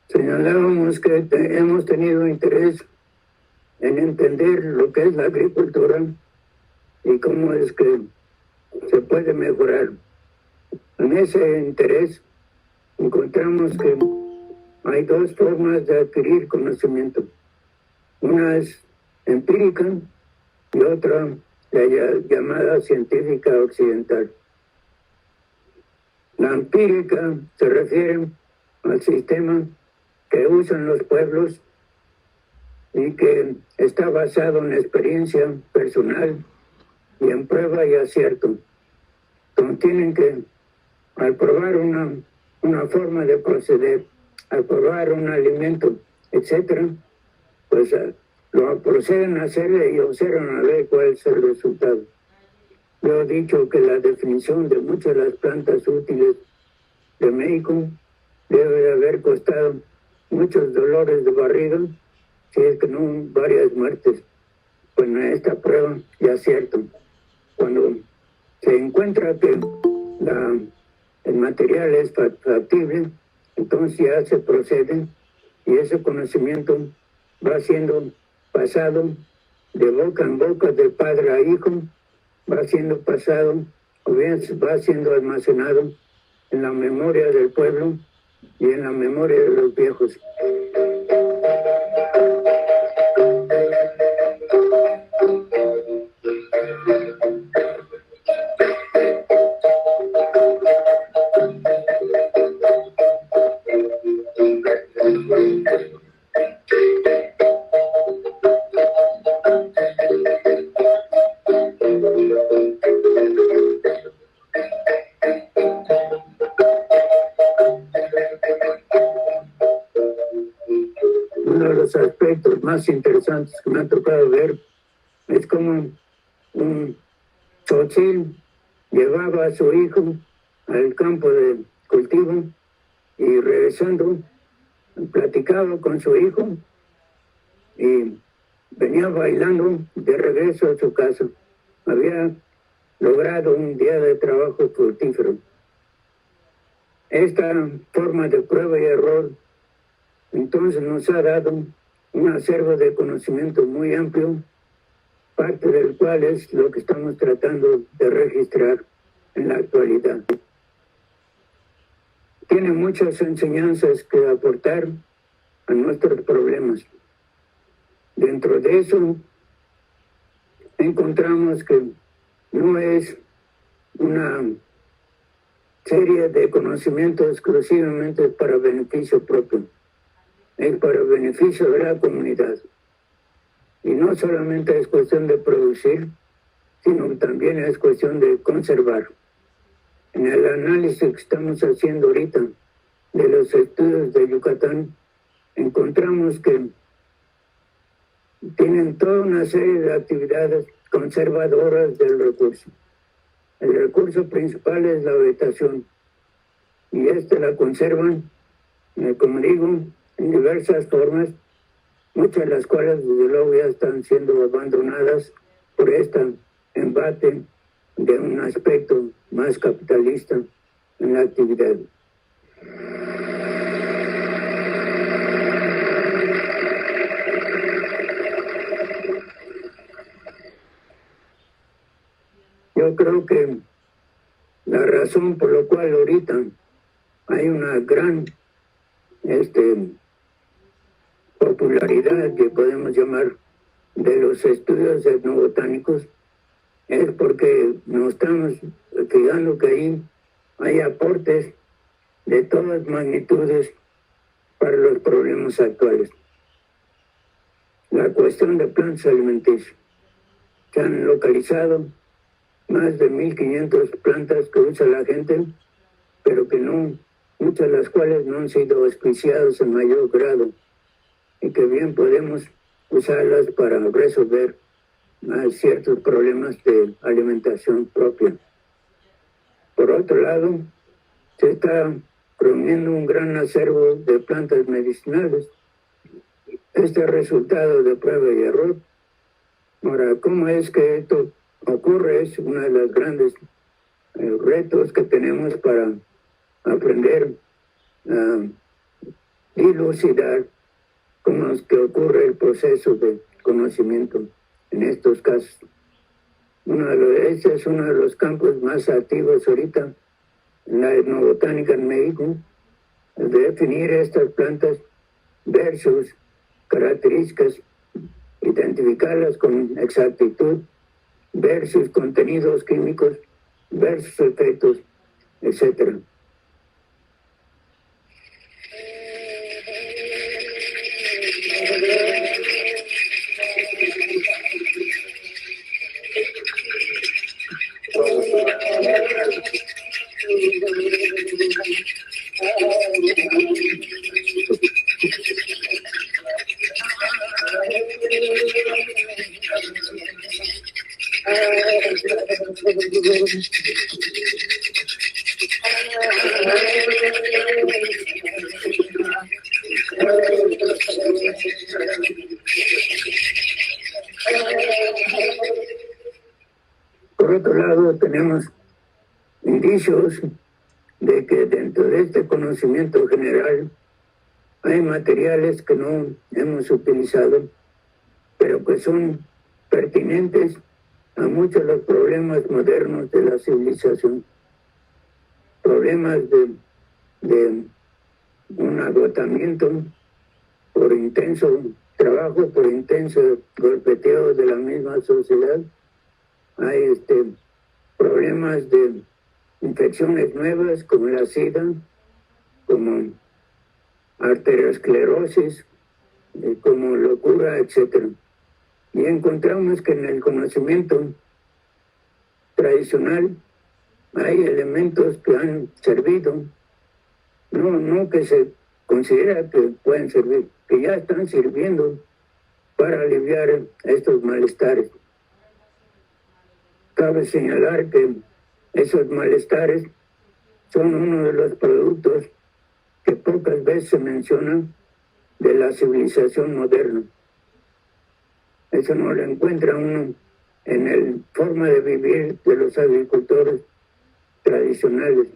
Señalábamos que hemos tenido interés en entender lo que es la agricultura y cómo es que se puede mejorar. En ese interés encontramos que hay dos formas de adquirir conocimiento. Una es empírica y otra la llamada científica occidental. La empírica se refiere al sistema que usan los pueblos y que está basado en experiencia personal y en prueba y acierto. Entonces tienen que, al probar una forma de proceder, al probar un alimento, etcétera, pues lo proceden a hacer y observan a ver cuál es el resultado. Yo he dicho que la definición de muchas de las plantas útiles de México debe de haber costado muchos dolores de barriga, si es que no varias muertes. Pues en esta prueba y acierto, cuando se encuentra que el material es factible, entonces ya se procede y ese conocimiento va siendo pasado de boca en boca, de padre a hijo, va siendo pasado o bien va siendo almacenado en la memoria del pueblo y en la memoria de los viejos. Uno de los aspectos más interesantes que me ha tocado ver es como un tzotzil llevaba a su hijo al campo de cultivo y regresando platicaba con su hijo y venía bailando de regreso a su casa. Había logrado un día de trabajo fructífero. Esta forma de prueba y error entonces nos ha dado un acervo de conocimiento muy amplio, parte del cual es lo que estamos tratando de registrar en la actualidad. Tiene muchas enseñanzas que aportar a nuestros problemas. Dentro de eso, encontramos que no es una serie de conocimientos exclusivamente para beneficio propio, es para beneficio de la comunidad. Y no solamente es cuestión de producir, sino también es cuestión de conservar. En el análisis que estamos haciendo ahorita de los estudios de Yucatán, encontramos que tienen toda una serie de actividades conservadoras del recurso. El recurso principal es la vegetación, y la conservan, como digo, en diversas formas, muchas de las cuales desde luego ya están siendo abandonadas por este embate de un aspecto más capitalista en la actividad. Yo creo que la razón por la cual ahorita hay una gran popularidad que podemos llamar de los estudios etnobotánicos es porque nos estamos fijando que ahí hay aportes de todas magnitudes para los problemas actuales. La cuestión de plantas alimenticias. Se han localizado más de 1.500 plantas que usa la gente, pero que no, muchas de las cuales no han sido auspiciadas en mayor grado y que bien podemos usarlas para resolver ciertos problemas de alimentación propia. Por otro lado, se está reuniendo un gran acervo de plantas medicinales. Este resultado de prueba y error. Ahora, ¿cómo es que esto ocurre? Es uno de los grandes retos que tenemos para aprender a dilucidar cómo es que ocurre el proceso de conocimiento en estos casos. Este es uno de los campos más activos ahorita en la etnobotánica en México, de definir estas plantas versus características, identificarlas con exactitud versus contenidos químicos versus efectos, etc. Por otro lado, tenemos indicios de que dentro de este conocimiento general hay materiales que no hemos utilizado, pero que son pertinentes a muchos de los problemas modernos de la civilización, problemas de un agotamiento por intenso trabajo, por intenso golpeteo de la misma sociedad. Hay problemas de infecciones nuevas como la SIDA, como arteriosclerosis, como locura, etc. Y encontramos que en el conocimiento tradicional hay elementos que han servido, no que se considera que pueden servir, que ya están sirviendo para aliviar estos malestares. Cabe señalar que esos malestares son uno de los productos que pocas veces se mencionan de la civilización moderna. Eso no lo encuentra uno en la forma de vivir de los agricultores tradicionales.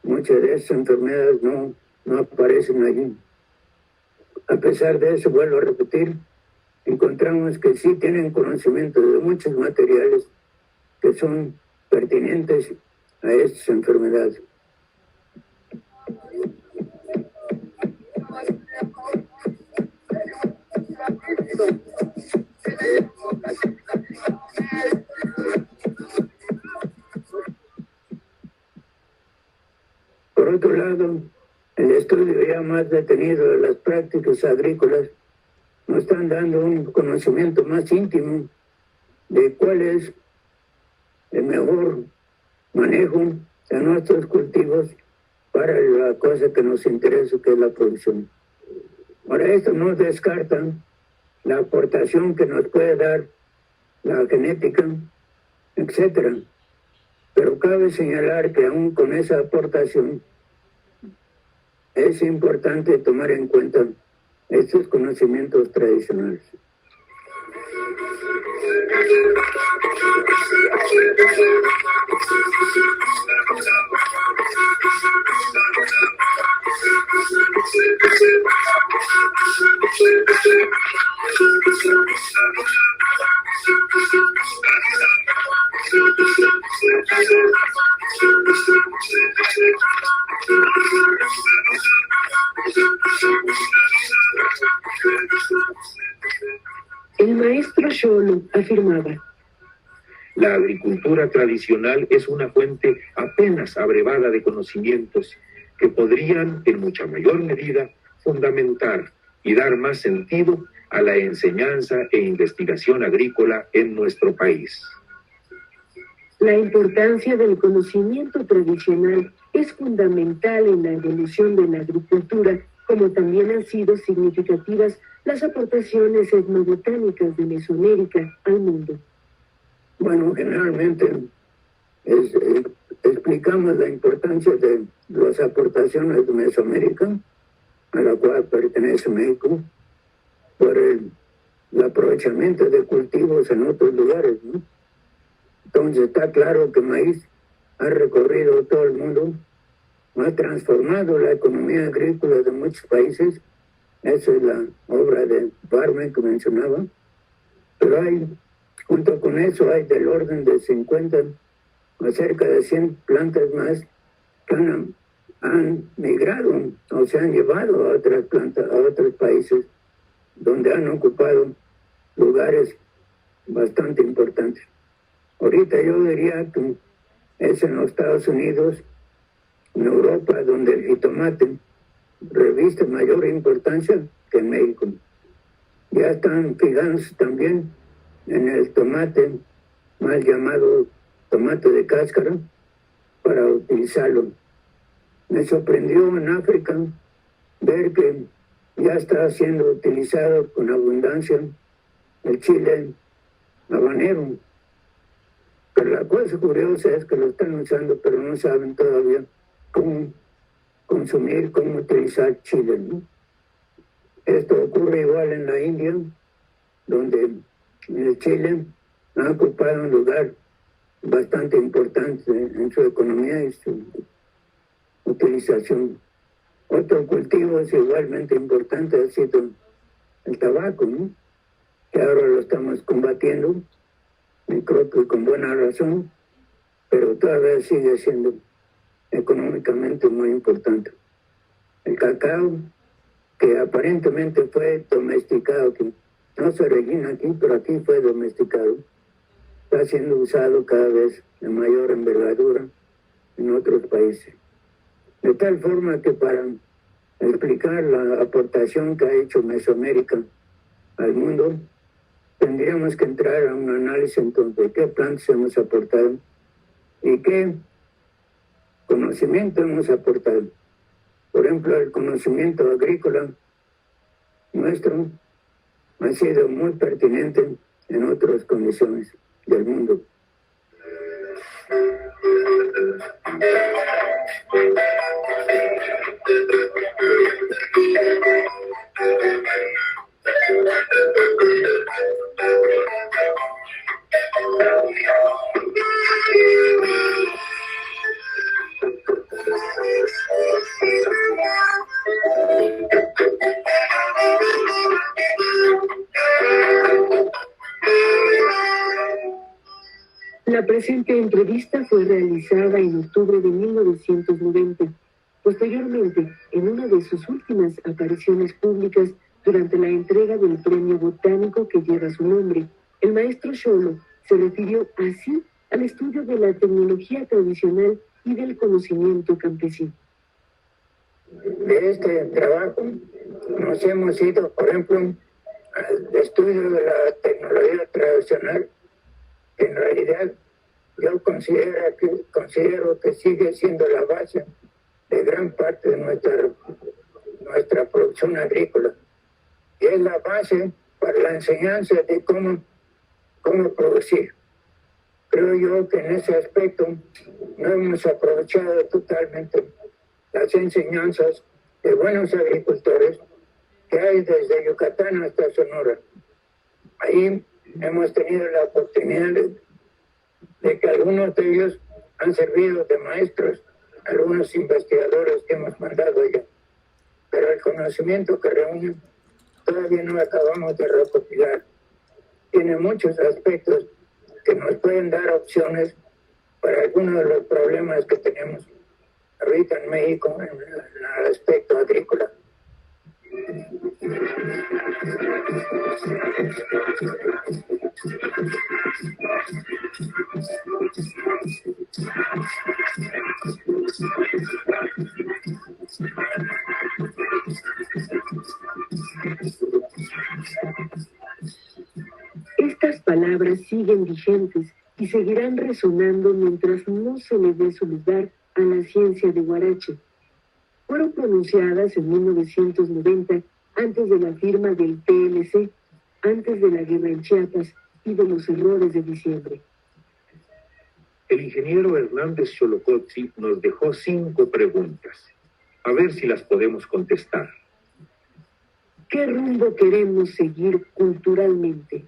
Muchas de esas enfermedades no aparecen allí. A pesar de eso, vuelvo a repetir, encontramos que sí tienen conocimiento de muchos materiales que son pertinentes a estas enfermedades. Por otro lado, el estudio ya más detenido de las prácticas agrícolas nos están dando un conocimiento más íntimo de cuál es el mejor manejo de nuestros cultivos para la cosa que nos interesa, que es la producción. Ahora, esto no descarta la aportación que nos puede dar la genética, etcétera. Pero cabe señalar que aún con esa aportación es importante tomar en cuenta estos conocimientos tradicionales. El maestro Xolo afirmaba: la agricultura tradicional es una fuente apenas abrevada de conocimientos que podrían, en mucha mayor medida, fundamentar y dar más sentido a la enseñanza e investigación agrícola en nuestro país. La importancia del conocimiento tradicional es fundamental en la evolución de la agricultura, como también han sido significativas las aportaciones etnobotánicas de Mesoamérica al mundo. Bueno, generalmente explicamos la importancia de las aportaciones de Mesoamérica, a la cual pertenece México, por el aprovechamiento de cultivos en otros lugares, ¿no? Entonces está claro que el maíz ha recorrido todo el mundo, ha transformado la economía agrícola de muchos países. Esa es la obra de Barmen que mencionaba. Pero junto con eso hay del orden de 50 a cerca de 100 plantas más que han migrado o se han llevado a otras plantas, a otros países, donde han ocupado lugares bastante importantes. Ahorita yo diría que es en los Estados Unidos, en Europa, donde el jitomate reviste mayor importancia que en México. Ya están fijándose también en el tomate, mal llamado tomate de cáscara, para utilizarlo. Me sorprendió en África ver que ya está siendo utilizado con abundancia el chile habanero. Pero la cosa curiosa es que lo están usando, pero no saben todavía cómo consumir, cómo utilizar chile, ¿no? Esto ocurre igual en la India, donde el chile ha ocupado un lugar bastante importante en su economía y su utilización. Otro cultivo es igualmente importante, ha sido el tabaco, ¿no? Que ahora lo estamos combatiendo y creo que con buena razón, pero todavía sigue siendo económicamente muy importante. El cacao, que aparentemente fue domesticado, que no se origina aquí, pero aquí fue domesticado, está siendo usado cada vez de mayor envergadura en otros países. De tal forma que para explicar la aportación que ha hecho Mesoamérica al mundo, tendríamos que entrar a un análisis entonces de qué plantas hemos aportado y qué conocimiento hemos aportado. Por ejemplo, el conocimiento agrícola nuestro ha sido muy pertinente en otras condiciones del mundo. La presente entrevista fue realizada en octubre de 1990. Posteriormente, en una de sus últimas apariciones públicas durante la entrega del premio botánico que lleva su nombre, el maestro Xolo se refirió así al estudio de la tecnología tradicional y del conocimiento campesino. De este trabajo nos hemos ido, por ejemplo, al estudio de la tecnología tradicional. En realidad, yo considero que sigue siendo la base de gran parte de nuestra producción agrícola. Y es la base para la enseñanza de cómo producir. Creo yo que en ese aspecto no hemos aprovechado totalmente las enseñanzas de buenos agricultores que hay desde Yucatán hasta Sonora. Ahí hemos tenido la oportunidad de que algunos de ellos han servido de maestros, algunos investigadores que hemos mandado allá. Pero el conocimiento que reúnen todavía no acabamos de recopilar. Tiene muchos aspectos que nos pueden dar opciones para algunos de los problemas que tenemos ahorita en México en el aspecto agrícola. Estas palabras siguen vigentes y seguirán resonando mientras no se le dé su lugar a la ciencia de Huarache. Fueron pronunciadas en 1990, antes de la firma del PLC, antes de la guerra en Chiapas y de los errores de diciembre. El ingeniero Hernández Xolocotzi nos dejó 5 preguntas. A ver si las podemos contestar. ¿Qué rumbo queremos seguir culturalmente?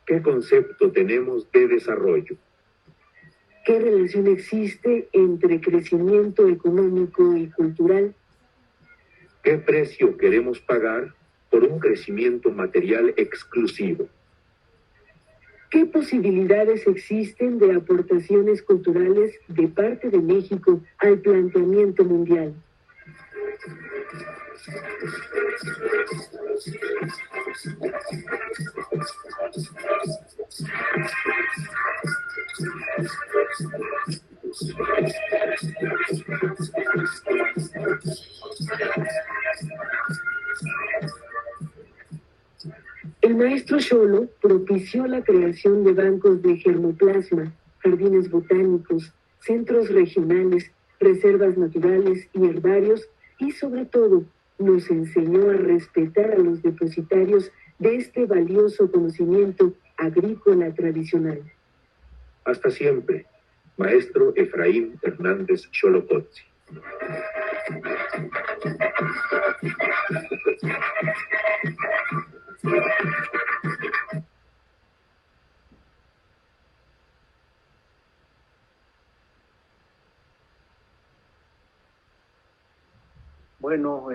¿Qué concepto tenemos de desarrollo? ¿Qué relación existe entre crecimiento económico y cultural? ¿Qué precio queremos pagar por un crecimiento material exclusivo? ¿Qué posibilidades existen de aportaciones culturales de parte de México al planteamiento mundial? El maestro Xolo propició la creación de bancos de germoplasma, jardines botánicos, centros regionales, reservas naturales y herbarios, y sobre todo nos enseñó a respetar a los depositarios de este valioso conocimiento agrícola tradicional. Hasta siempre, maestro Efraín Hernández Xolocotzi. Bueno,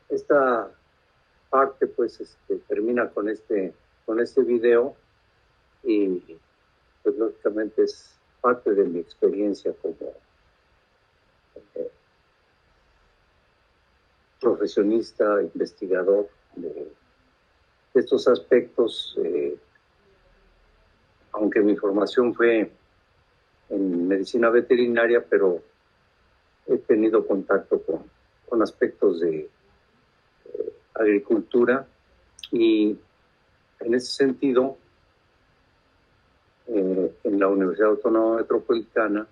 esta parte pues termina con este video y pues lógicamente es parte de mi experiencia como profesionista, investigador de estos aspectos, aunque mi formación fue en medicina veterinaria, pero he tenido contacto con aspectos de agricultura y en ese sentido, en la Universidad Autónoma Metropolitana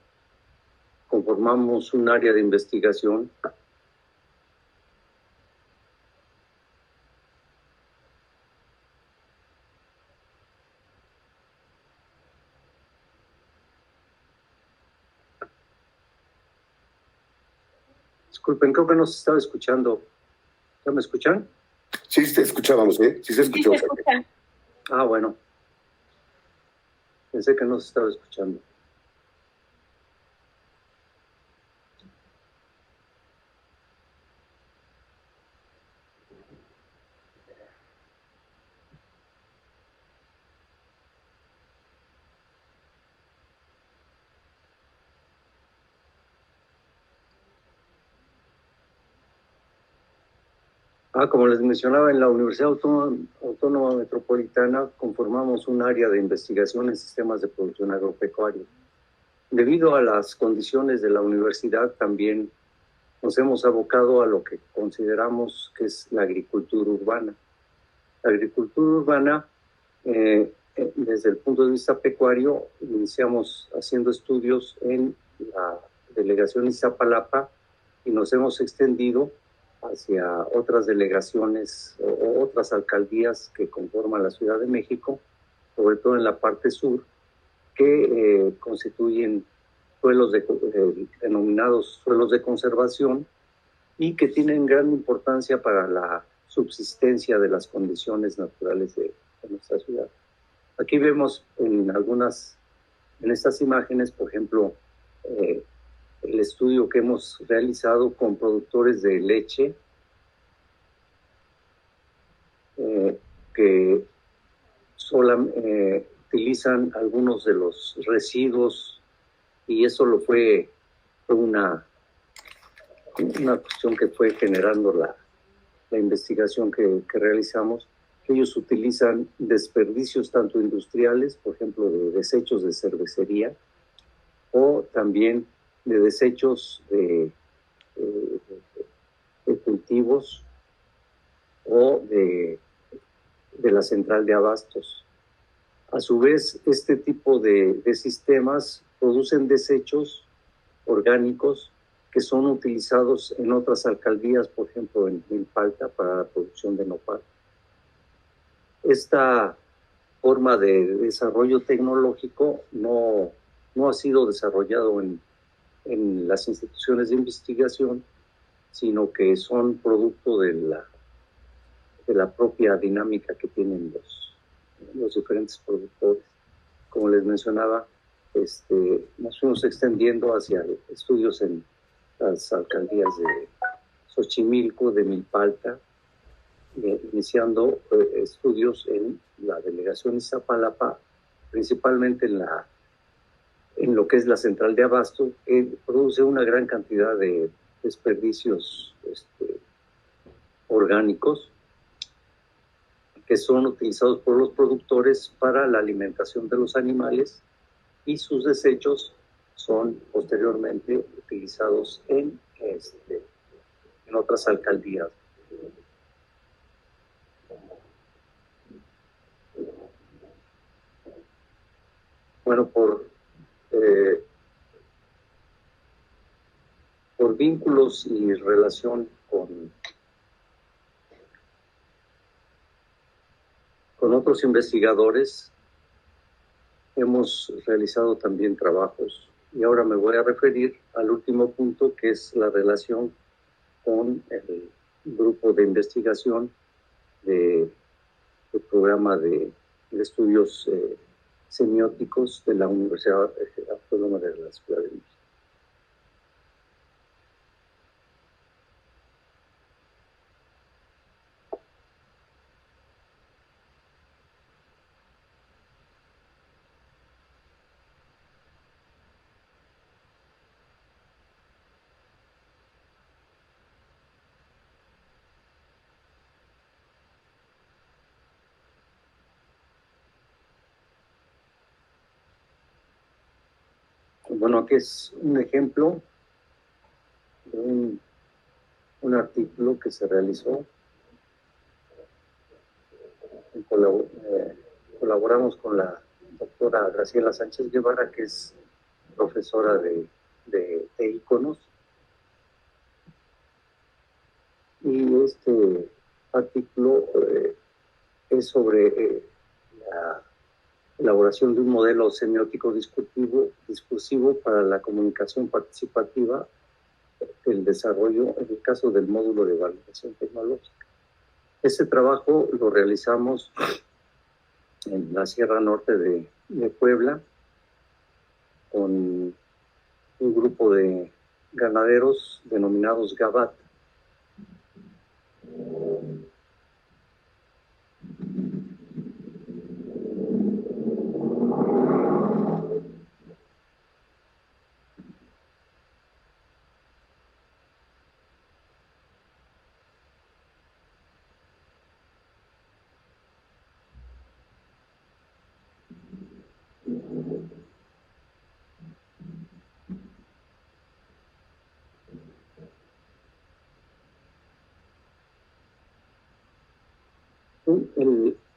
conformamos un área de investigación Disculpen, creo que no se estaba escuchando. ¿Ya me escuchan? Sí, te escuchábamos, ¿eh? Sí se escuchó. Sí, se escucha. Ah, bueno. Pensé que no se estaba escuchando. Como les mencionaba, en la Universidad Autónoma Metropolitana conformamos un área de investigación en sistemas de producción agropecuaria. Debido a las condiciones de la universidad, también nos hemos abocado a lo que consideramos que es la agricultura urbana. La agricultura urbana, desde el punto de vista pecuario, iniciamos haciendo estudios en la delegación Iztapalapa y nos hemos extendido hacia otras delegaciones o otras alcaldías que conforman la Ciudad de México, sobre todo en la parte sur, que constituyen suelos denominados suelos de conservación y que tienen gran importancia para la subsistencia de las condiciones naturales de nuestra ciudad. Aquí vemos en estas imágenes, por ejemplo, el estudio que hemos realizado con productores de leche que utilizan algunos de los residuos y eso fue una cuestión que fue generando la investigación que realizamos. Ellos utilizan desperdicios tanto industriales, por ejemplo, de desechos de cervecería, o también de desechos de cultivos o de la central de abastos. A su vez, este tipo de sistemas producen desechos orgánicos que son utilizados en otras alcaldías, por ejemplo, en Milpalta, para la producción de nopal. Esta forma de desarrollo tecnológico no ha sido desarrollado en las instituciones de investigación, sino que son producto de la propia dinámica que tienen los diferentes productores. Como les mencionaba, nos fuimos extendiendo hacia estudios en las alcaldías de Xochimilco, de Milpalta, iniciando estudios en la delegación Iztapalapa, principalmente en lo que es la central de abasto, que produce una gran cantidad de desperdicios orgánicos que son utilizados por los productores para la alimentación de los animales y sus desechos son posteriormente utilizados en otras alcaldías. Bueno, por vínculos y relación con otros investigadores, hemos realizado también trabajos y ahora me voy a referir al último punto, que es la relación con el grupo de investigación del programa de estudios semióticos de la Universidad Autónoma de la Ciudad de México. Bueno, aquí es un ejemplo de un artículo que se realizó. Colaboramos con la doctora Graciela Sánchez Guevara, que es profesora de iconos. Y este artículo es sobre la elaboración de un modelo semiótico discursivo para la comunicación participativa, el desarrollo, en el caso del módulo de validación tecnológica. Este trabajo lo realizamos en la Sierra Norte de Puebla con un grupo de ganaderos denominados Gabat.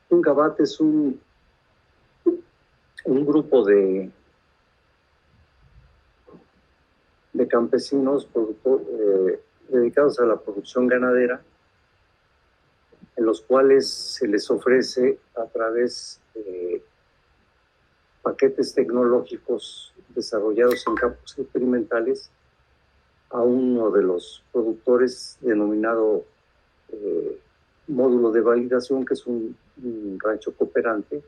Un Gabat es un grupo de campesinos dedicados a la producción ganadera, en los cuales se les ofrece a través de paquetes tecnológicos desarrollados en campos experimentales a uno de los productores denominado módulo de validación, que es un rancho cooperante,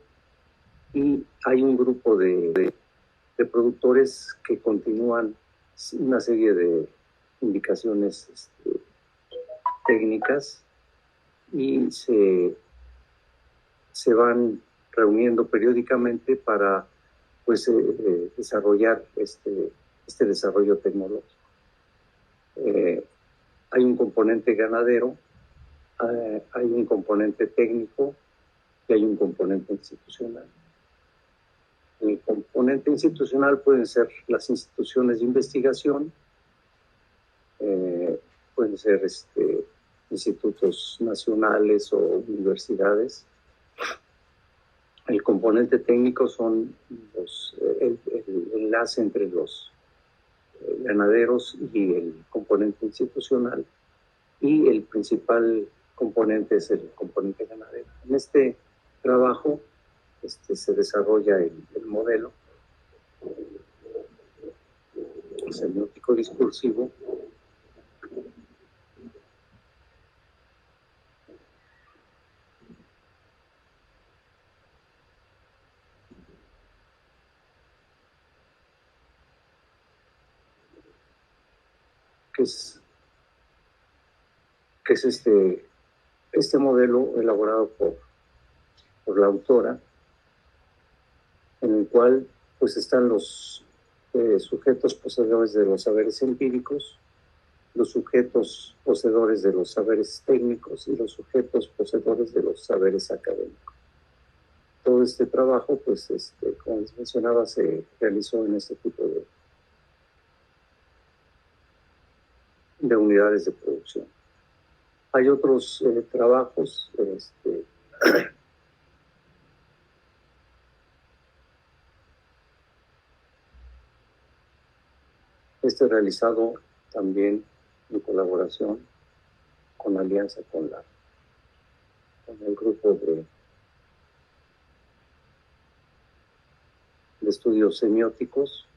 y hay un grupo de productores que continúan una serie de indicaciones técnicas y se van reuniendo periódicamente para desarrollar este desarrollo tecnológico. Hay un componente ganadero, hay un componente técnico y hay un componente institucional. El componente institucional pueden ser las instituciones de investigación, pueden ser institutos nacionales o universidades. El componente técnico son el enlace entre los ganaderos y el componente institucional, y el principal componente es el componente ganadero. En este trabajo se desarrolla el modelo semiótico discursivo que es este modelo elaborado por la autora, en el cual pues están los sujetos poseedores de los saberes empíricos, los sujetos poseedores de los saberes técnicos y los sujetos poseedores de los saberes académicos. Todo este trabajo, pues, como les mencionaba, se realizó en este tipo de unidades de producción. Hay otros trabajos realizado también en colaboración con alianza con el grupo de estudios semióticos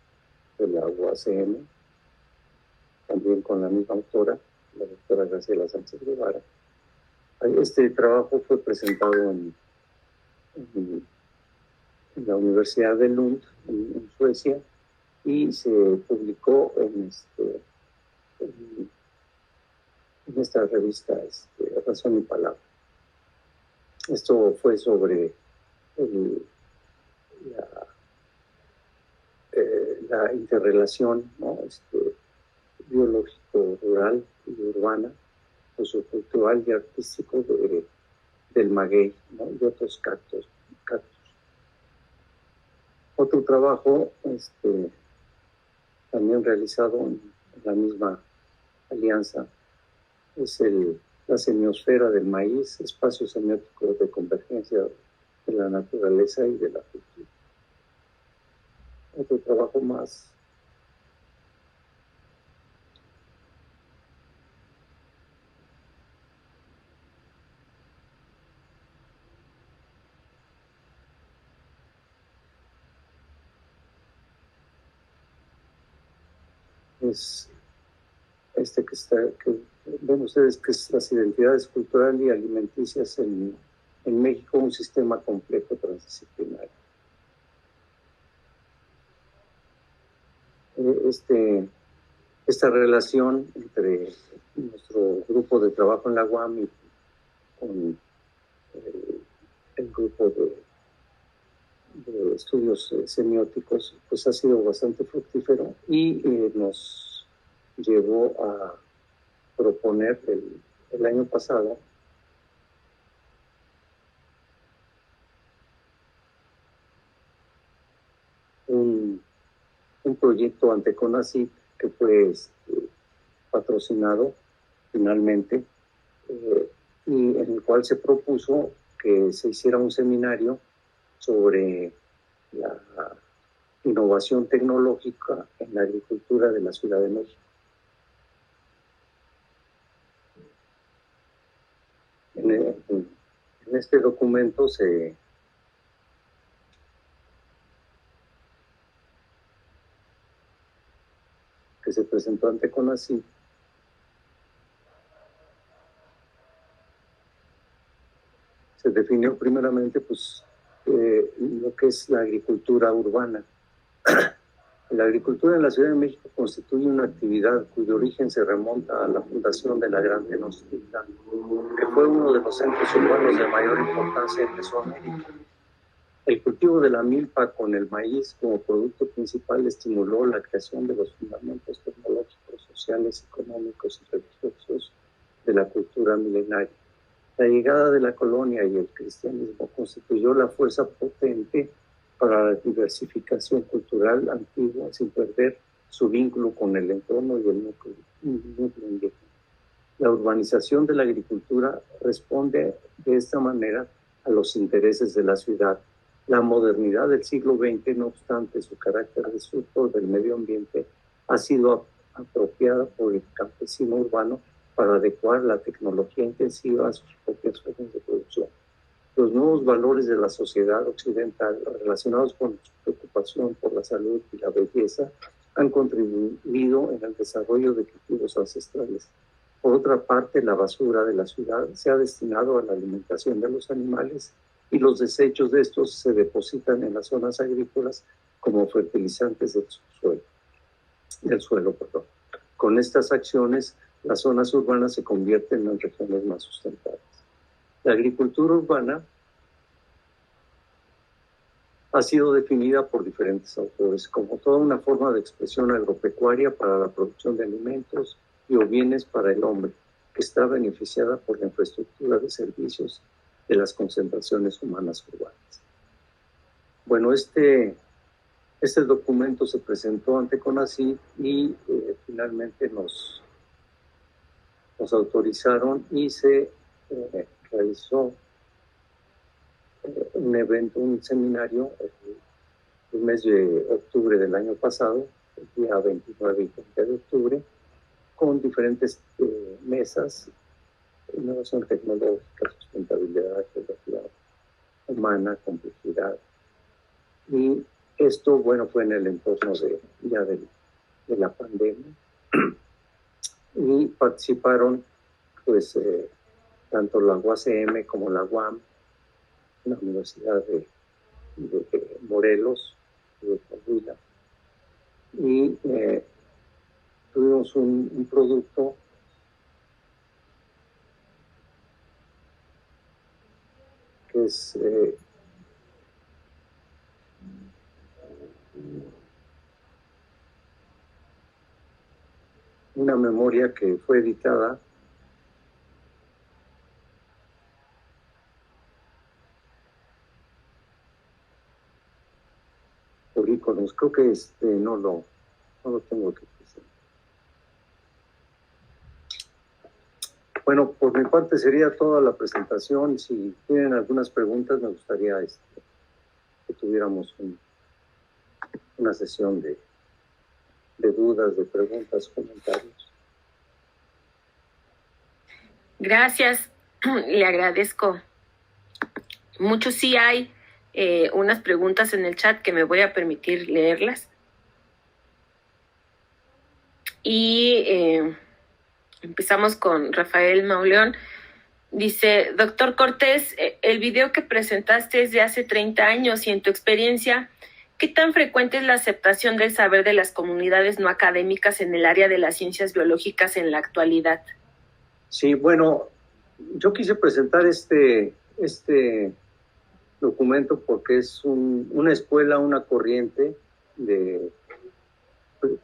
de la UACM, también con la misma autora, la doctora Graciela Sánchez Guevara. Este trabajo fue presentado en la Universidad de Lund, en Suecia, y se publicó en esta revista Razón y Palabra. Esto fue sobre la interrelación, ¿no? Biológico, rural y urbana, sociocultural y artístico del maguey, ¿no? Y otros cactus. Otro trabajo también realizado en la misma alianza, es la semiosfera del maíz, espacio semiótico de convergencia de la naturaleza y de la cultura. Otro trabajo más es este que ven ustedes, que es las identidades culturales y alimenticias en México, un sistema complejo transdisciplinario. Esta relación entre nuestro grupo de trabajo en la UAM y con el grupo de estudios semióticos, pues ha sido bastante fructífero y nos llevó a proponer el año pasado un proyecto ante CONACYT que fue patrocinado finalmente y en el cual se propuso que se hiciera un seminario sobre la innovación tecnológica en la agricultura de la Ciudad de México. En este documento que se presentó ante CONACYT, se definió primeramente pues, lo que es la agricultura urbana. La agricultura en la Ciudad de México constituye una actividad cuyo origen se remonta a la fundación de la Gran Tenochtitlan, que fue uno de los centros urbanos de mayor importancia en Mesoamérica. El cultivo de la milpa con el maíz como producto principal estimuló la creación de los fundamentos tecnológicos, sociales, económicos y religiosos de la cultura milenaria. La llegada de la colonia y el cristianismo constituyó la fuerza potente para la diversificación cultural antigua sin perder su vínculo con el entorno y el núcleo indígena. La urbanización de la agricultura responde de esta manera a los intereses de la ciudad. La modernidad del siglo XX, no obstante su carácter destructor del medio ambiente, ha sido apropiada por el campesino urbano para adecuar la tecnología intensiva a sus propias formas de producción. Los nuevos valores de la sociedad occidental relacionados con su preocupación por la salud y la belleza han contribuido en el desarrollo de cultivos ancestrales. Por otra parte, la basura de la ciudad se ha destinado a la alimentación de los animales y los desechos de estos se depositan en las zonas agrícolas como fertilizantes del suelo. Con estas acciones, las zonas urbanas se convierten en regiones más sustentables. La agricultura urbana ha sido definida por diferentes autores como toda una forma de expresión agropecuaria para la producción de alimentos y o bienes para el hombre, que está beneficiada por la infraestructura de servicios de las concentraciones humanas urbanas. Bueno, este documento se presentó ante CONACYT y finalmente nos autorizaron y se realizó un evento, un seminario el mes de octubre del año pasado, el día 29 y 30 de octubre, con diferentes mesas, innovación tecnológica, sustentabilidad, geografía humana, complejidad. Y esto, bueno, fue en el entorno de la pandemia. Y participaron, pues, tanto la UACM como la UAM, la Universidad de Morelos, de Coahuila, y tuvimos un producto que es una memoria que fue editada por Iconos. Creo que no lo No lo tengo aquí presente. Bueno, por mi parte sería toda la presentación. Si tienen algunas preguntas, me gustaría que tuviéramos una sesión de dudas, de preguntas, comentarios. Gracias, le agradezco mucho. Sí hay unas preguntas en el chat que me voy a permitir leerlas. Y empezamos con Rafael Mauleón. Dice, doctor Cortés, el video que presentaste es de hace 30 años y en tu experiencia, ¿qué tan frecuente es la aceptación del saber de las comunidades no académicas en el área de las ciencias biológicas en la actualidad? Sí, bueno, yo quise presentar este documento porque es una escuela, una corriente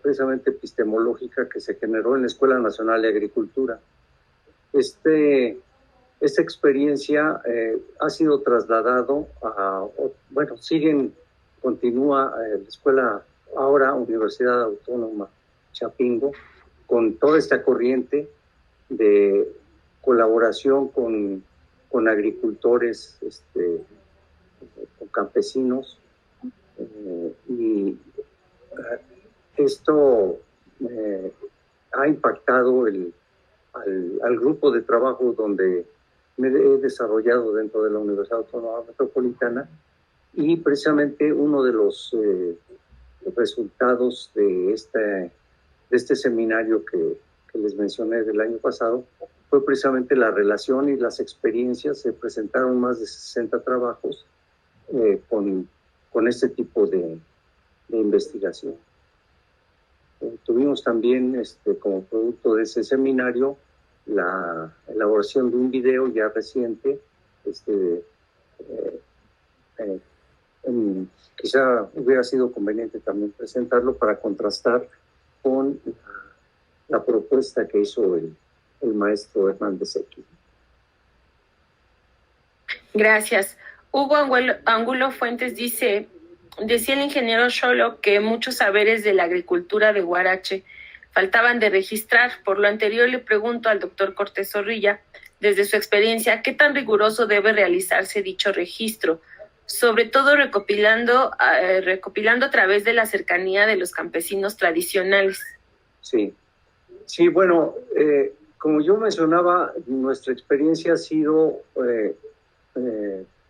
precisamente epistemológica que se generó en la Escuela Nacional de Agricultura. Esta experiencia ha sido trasladado continúa la escuela, ahora Universidad Autónoma Chapingo, con toda esta corriente de colaboración con agricultores, con campesinos, y esto ha impactado al grupo de trabajo donde me he desarrollado dentro de la Universidad Autónoma Metropolitana, y precisamente uno de los resultados de este seminario que les mencioné del año pasado fue precisamente la relación y las experiencias. Se presentaron más de 60 trabajos con este tipo de investigación. Tuvimos también, como producto de ese seminario, la elaboración de un video ya reciente. Quizá hubiera sido conveniente también presentarlo para contrastar con la propuesta que hizo el maestro Hernández X. Gracias. Hugo Angulo Fuentes dice, decía el ingeniero Xolo que muchos saberes de la agricultura de Huarache faltaban de registrar. Por lo anterior, le pregunto al doctor Cortés Zorrilla, desde su experiencia, ¿qué tan riguroso debe realizarse dicho registro? Sobre todo recopilando a través de la cercanía de los campesinos tradicionales. Sí, bueno, como yo mencionaba, nuestra experiencia ha sido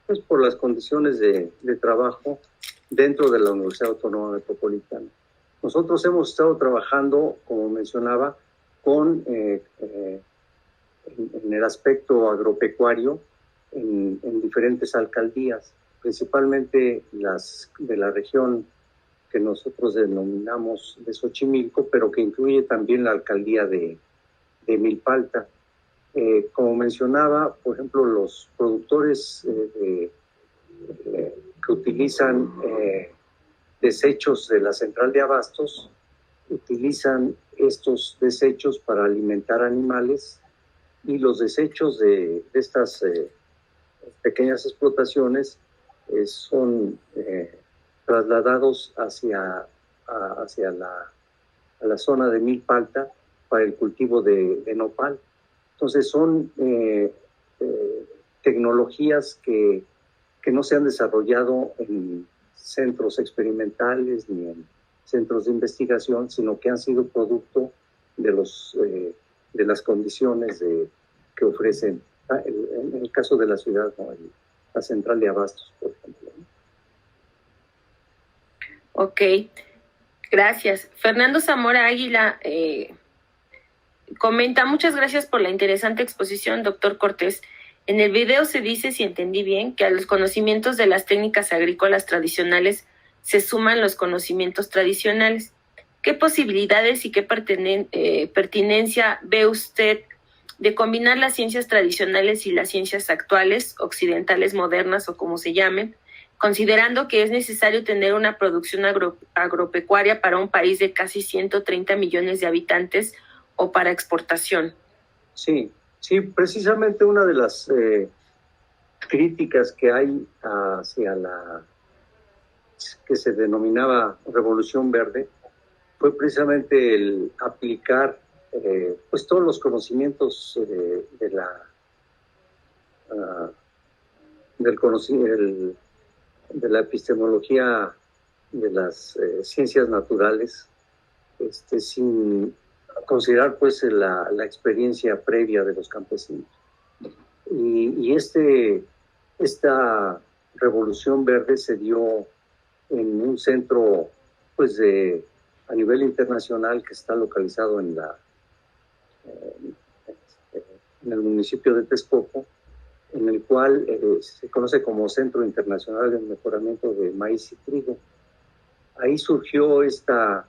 pues por las condiciones de trabajo dentro de la Universidad Autónoma Metropolitana. Nosotros hemos estado trabajando, como mencionaba, en el aspecto agropecuario en diferentes alcaldías, principalmente las de la región que nosotros denominamos de Xochimilco, pero que incluye también la alcaldía de Milpalta. Como mencionaba, por ejemplo, los productores que utilizan desechos de la central de abastos, utilizan estos desechos para alimentar animales, y los desechos de estas pequeñas explotaciones son trasladados hacia la zona de Milpalta para el cultivo de nopal. Entonces son tecnologías que no se han desarrollado en centros experimentales ni en centros de investigación, sino que han sido producto de las condiciones que ofrecen, en el caso de la ciudad, ¿no? La central de abastos, por ejemplo. Ok, gracias. Fernando Zamora Águila comenta, muchas gracias por la interesante exposición, doctor Cortés. En el video se dice, si entendí bien, que a los conocimientos de las técnicas agrícolas tradicionales se suman los conocimientos tradicionales. ¿Qué posibilidades y qué pertinencia ve usted de combinar las ciencias tradicionales y las ciencias actuales, occidentales, modernas o como se llamen, considerando que es necesario tener una producción agropecuaria para un país de casi 130 millones de habitantes o para exportación? Sí, precisamente una de las críticas que hay hacia la que se denominaba Revolución Verde fue precisamente el aplicar pues todos los conocimientos de la epistemología de las ciencias naturales, sin considerar pues la experiencia previa de los campesinos. Y esta revolución verde se dio en un centro pues a nivel internacional que está localizado en el municipio de Texcoco, en el cual se conoce como Centro Internacional de Mejoramiento de Maíz y Trigo. Ahí surgió esta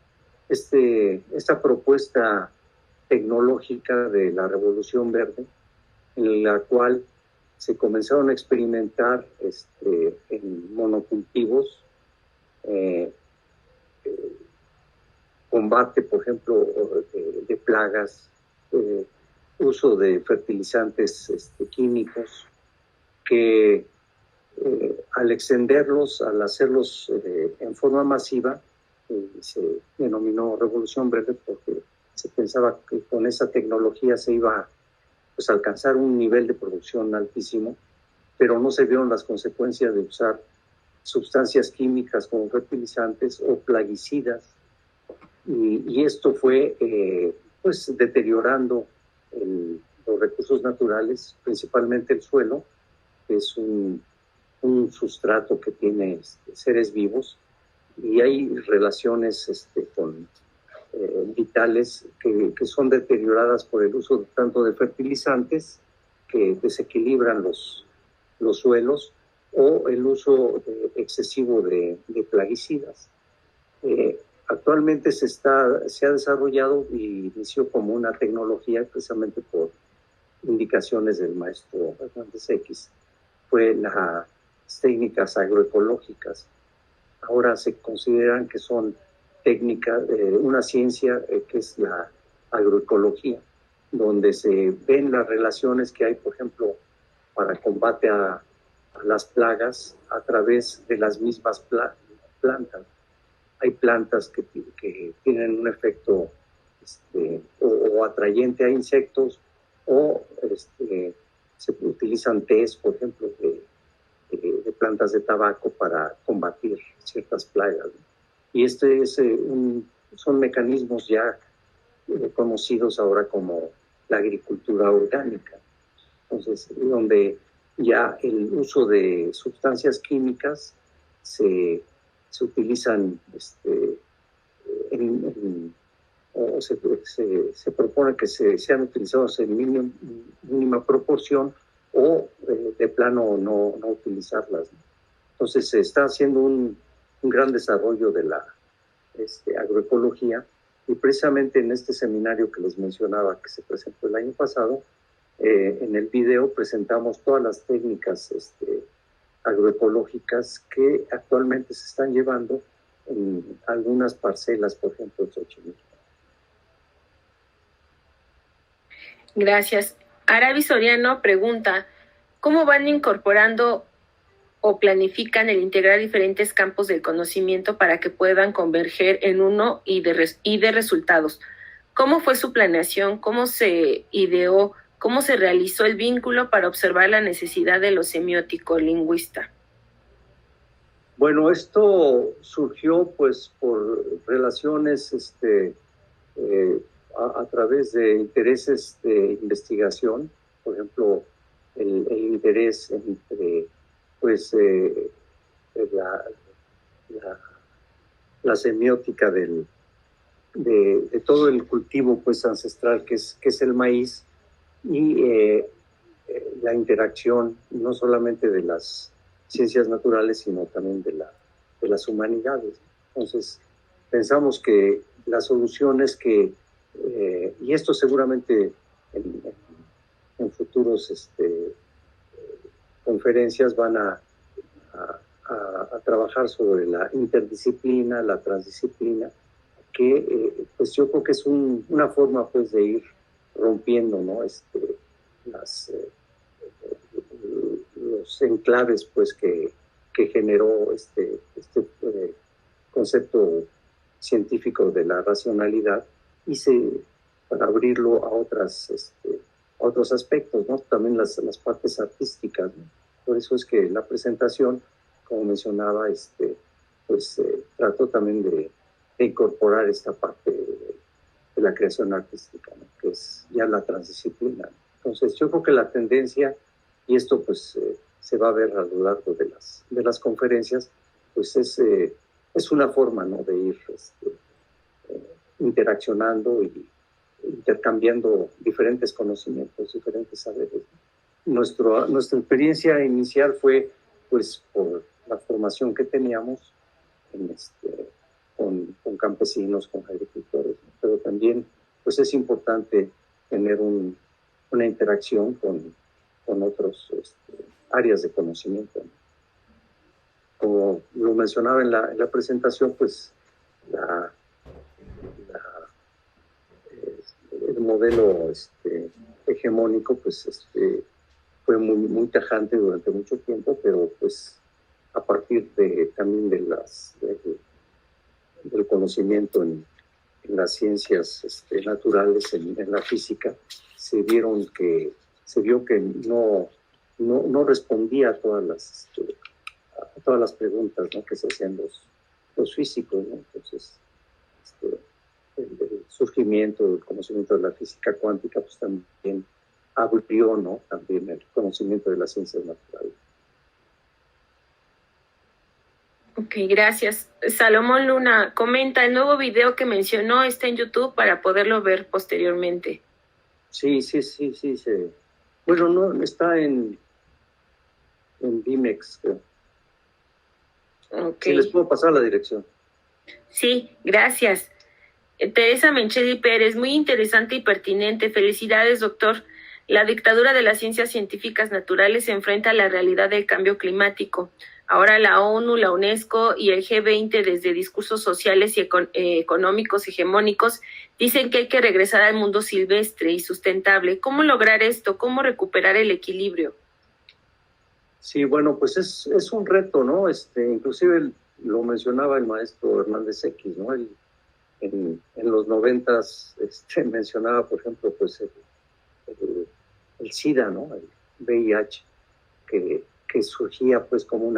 propuesta tecnológica de la Revolución Verde, en la cual se comenzaron a experimentar en monocultivos, combate, por ejemplo, de plagas, uso de fertilizantes químicos, que al extenderlos, al hacerlos en forma masiva, se denominó Revolución Verde porque se pensaba que con esa tecnología se iba pues, a alcanzar un nivel de producción altísimo, pero no se vieron las consecuencias de usar sustancias químicas como fertilizantes o plaguicidas, y esto fue pues deteriorando los recursos naturales, principalmente el suelo, que es un sustrato que tiene seres vivos, y hay relaciones vitales que son deterioradas por el uso tanto de fertilizantes que desequilibran los suelos, o el uso excesivo de plaguicidas. Actualmente se ha desarrollado y inició como una tecnología precisamente por indicaciones del maestro Hernández X, fue las técnicas agroecológicas. Ahora se consideran que son técnicas, una ciencia que es la agroecología, donde se ven las relaciones que hay, por ejemplo, para combate a las plagas a través de las mismas plantas. Hay plantas que tienen un efecto o atrayente a insectos, o se utilizan tés, por ejemplo, de plantas de tabaco para combatir ciertas plagas, ¿no? Y son mecanismos ya conocidos ahora como la agricultura orgánica. Entonces, donde ya el uso de sustancias químicas se utilizan o se propone que sean utilizados en mínima proporción, o de plano no utilizarlas, ¿no? Entonces se está haciendo un gran desarrollo de la agroecología, y precisamente en este seminario que les mencionaba que se presentó el año pasado, en el video presentamos todas las técnicas agroecológicas que actualmente se están llevando en algunas parcelas, por ejemplo, en Xochimilco. Gracias. Arabi Soriano pregunta, ¿cómo van incorporando o planifican el integrar diferentes campos del conocimiento para que puedan converger en uno y de resultados? ¿Cómo fue su planeación? ¿Cómo se ideó? ¿Cómo se realizó el vínculo para observar la necesidad de lo semiótico lingüista? Bueno, esto surgió pues por relaciones a través de intereses de investigación, por ejemplo, el interés entre pues la semiótica de todo el cultivo pues ancestral que es el maíz, y la interacción no solamente de las ciencias naturales, sino también de las humanidades. Entonces, pensamos que las soluciones y esto seguramente en futuros conferencias van a trabajar sobre la interdisciplina, la transdisciplina, que pues yo creo que es una forma pues de ir rompiendo, ¿no? Los enclaves pues que generó este concepto científico de la racionalidad y para abrirlo a otros aspectos, ¿no? También las partes artísticas, ¿no? Por eso es que la presentación, como mencionaba, trató también de incorporar esta parte de la creación artística, ¿no? Que es ya la transdisciplina. Entonces, yo creo que la tendencia, y esto pues se va a ver a lo largo de las conferencias, pues es una forma, ¿no? De ir interaccionando y intercambiando diferentes conocimientos, diferentes saberes. Nuestra experiencia inicial fue pues por la formación que teníamos con campesinos, con agricultores, ¿no? Pero también pues es importante tener una interacción con otros áreas de conocimiento, ¿no? Como lo mencionaba en la presentación, pues el modelo hegemónico pues fue muy tajante durante mucho tiempo, pero pues a partir también del conocimiento en las ciencias naturales, en la física, se vio que no respondía a todas las preguntas, ¿no? Que se hacían los físicos, ¿no? Entonces, el surgimiento del conocimiento de la física cuántica pues también abrió, ¿no? También el conocimiento de las ciencias naturales. Ok, gracias. Salomón Luna comenta, el nuevo video que mencionó está en YouTube para poderlo ver posteriormente. Sí. Bueno, no, está en Vimex, creo. Okay. Sí, les puedo pasar la dirección. Sí, gracias. Teresa Mencheli Pérez, muy interesante y pertinente. Felicidades, doctor. La dictadura de las ciencias científicas naturales se enfrenta a la realidad del cambio climático. Ahora la ONU, la UNESCO y el G20, desde discursos sociales y económicos hegemónicos, dicen que hay que regresar al mundo silvestre y sustentable. ¿Cómo lograr esto? ¿Cómo recuperar el equilibrio? Sí, bueno, pues es un reto, ¿no? Inclusive lo mencionaba el maestro Hernández X, ¿no? En los 90s mencionaba, por ejemplo, pues el SIDA, ¿no? El VIH, que surgía pues como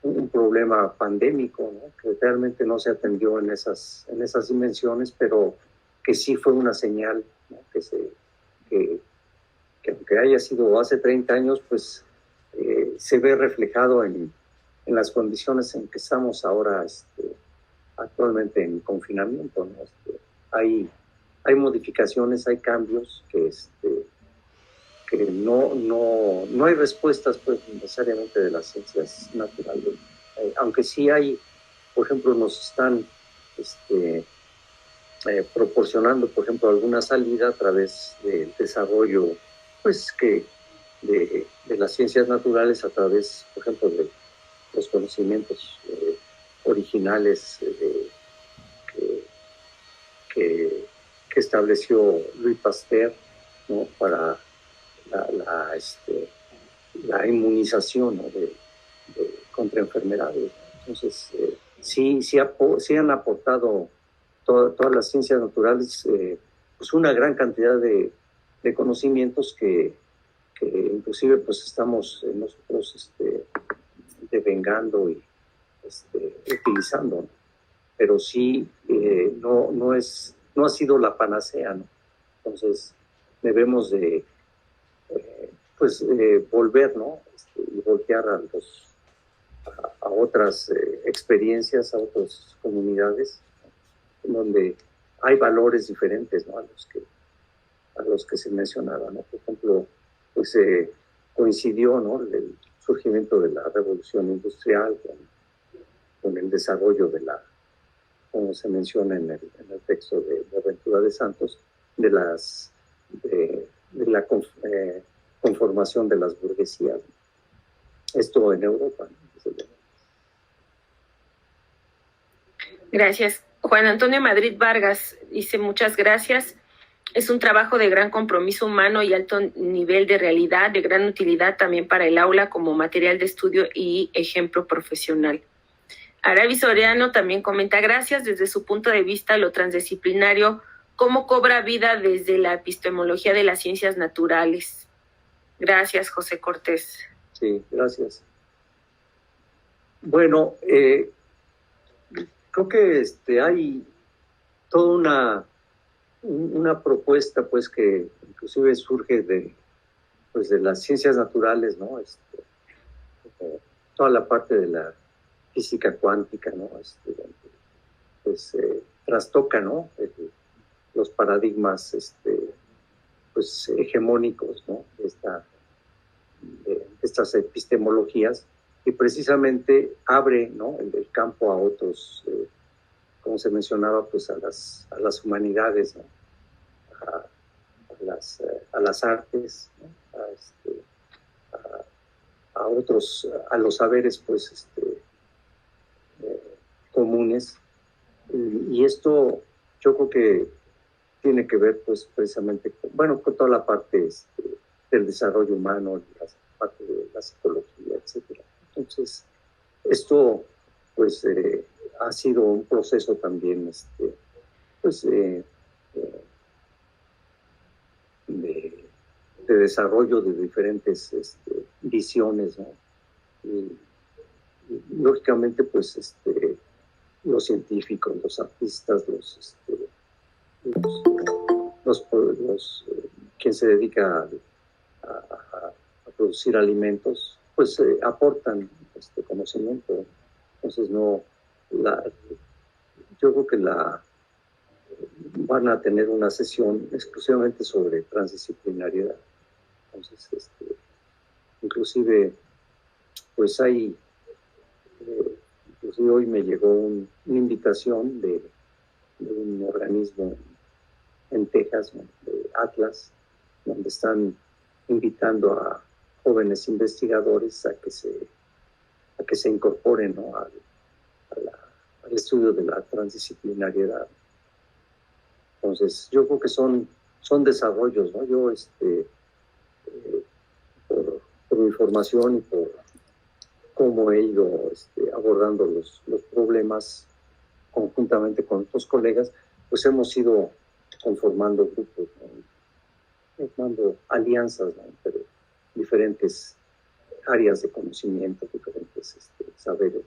un problema pandémico, ¿no? Que realmente no se atendió en esas dimensiones, pero que sí fue una señal, ¿no? Que aunque haya sido hace 30 años, pues se ve reflejado en las condiciones en que estamos ahora actualmente en confinamiento, ¿no? Hay modificaciones, hay cambios que no hay respuestas pues necesariamente de las ciencias naturales, aunque sí hay, por ejemplo, nos están proporcionando, por ejemplo, alguna salida a través del desarrollo pues de las ciencias naturales, a través, por ejemplo, de los conocimientos originales que estableció Louis Pasteur, ¿no? Para la inmunización, ¿no? contra enfermedades. Entonces, sí han aportado todas las ciencias naturales pues una gran cantidad de conocimientos que inclusive pues estamos nosotros devengando y utilizando, ¿no? Pero sí no ha sido la panacea, ¿no? Entonces debemos de volver, ¿no? Y voltear a otras experiencias, a otras comunidades, ¿no? Donde hay valores diferentes, ¿no? a los que se mencionaba, ¿no? Por ejemplo, pues coincidió, ¿no? El surgimiento de la revolución industrial con el desarrollo como se menciona en el texto de Boaventura de Santos, de la conformación de las burguesías, ¿no? Esto en Europa, ¿no? Gracias. Juan Antonio Madrid Vargas dice muchas gracias. Es un trabajo de gran compromiso humano y alto nivel de realidad, de gran utilidad también para el aula como material de estudio y ejemplo profesional. Arabi Soriano también comenta, gracias, desde su punto de vista lo transdisciplinario, ¿cómo cobra vida desde la epistemología de las ciencias naturales? Gracias, José Cortés. Sí, gracias. Bueno, creo que hay toda una propuesta, pues, que inclusive surge de las ciencias naturales, ¿no? Toda la parte de la física cuántica, ¿no? Pues trastoca, ¿no? Los paradigmas, pues hegemónicos, ¿no? De estas epistemologías, y precisamente abre, ¿no? el campo a otros, como se mencionaba, pues a las humanidades, ¿no? a las artes, ¿no? a otros, a los saberes, pues, comunes. Y esto yo creo que tiene que ver, pues, precisamente con toda la parte del desarrollo humano, la parte de la psicología, etcétera. Entonces, esto, pues, ha sido un proceso también, pues, de desarrollo de diferentes visiones, ¿no? Y lógicamente, pues, los científicos, los artistas, quien se dedica a producir alimentos, pues aportan este conocimiento. Entonces, yo creo que van a tener una sesión exclusivamente sobre transdisciplinariedad. Entonces, inclusive, pues inclusive hoy me llegó una invitación de un organismo en Texas, ¿no? De Atlas, donde están invitando a jóvenes investigadores a que se incorporen, ¿no? al estudio de la transdisciplinariedad. Entonces, yo creo que son desarrollos, ¿no? Yo, por mi formación y por cómo he ido abordando los problemas conjuntamente con otros colegas, pues hemos ido conformando grupos, ¿no? Formando alianzas, ¿no? Entre diferentes áreas de conocimiento, diferentes saberes.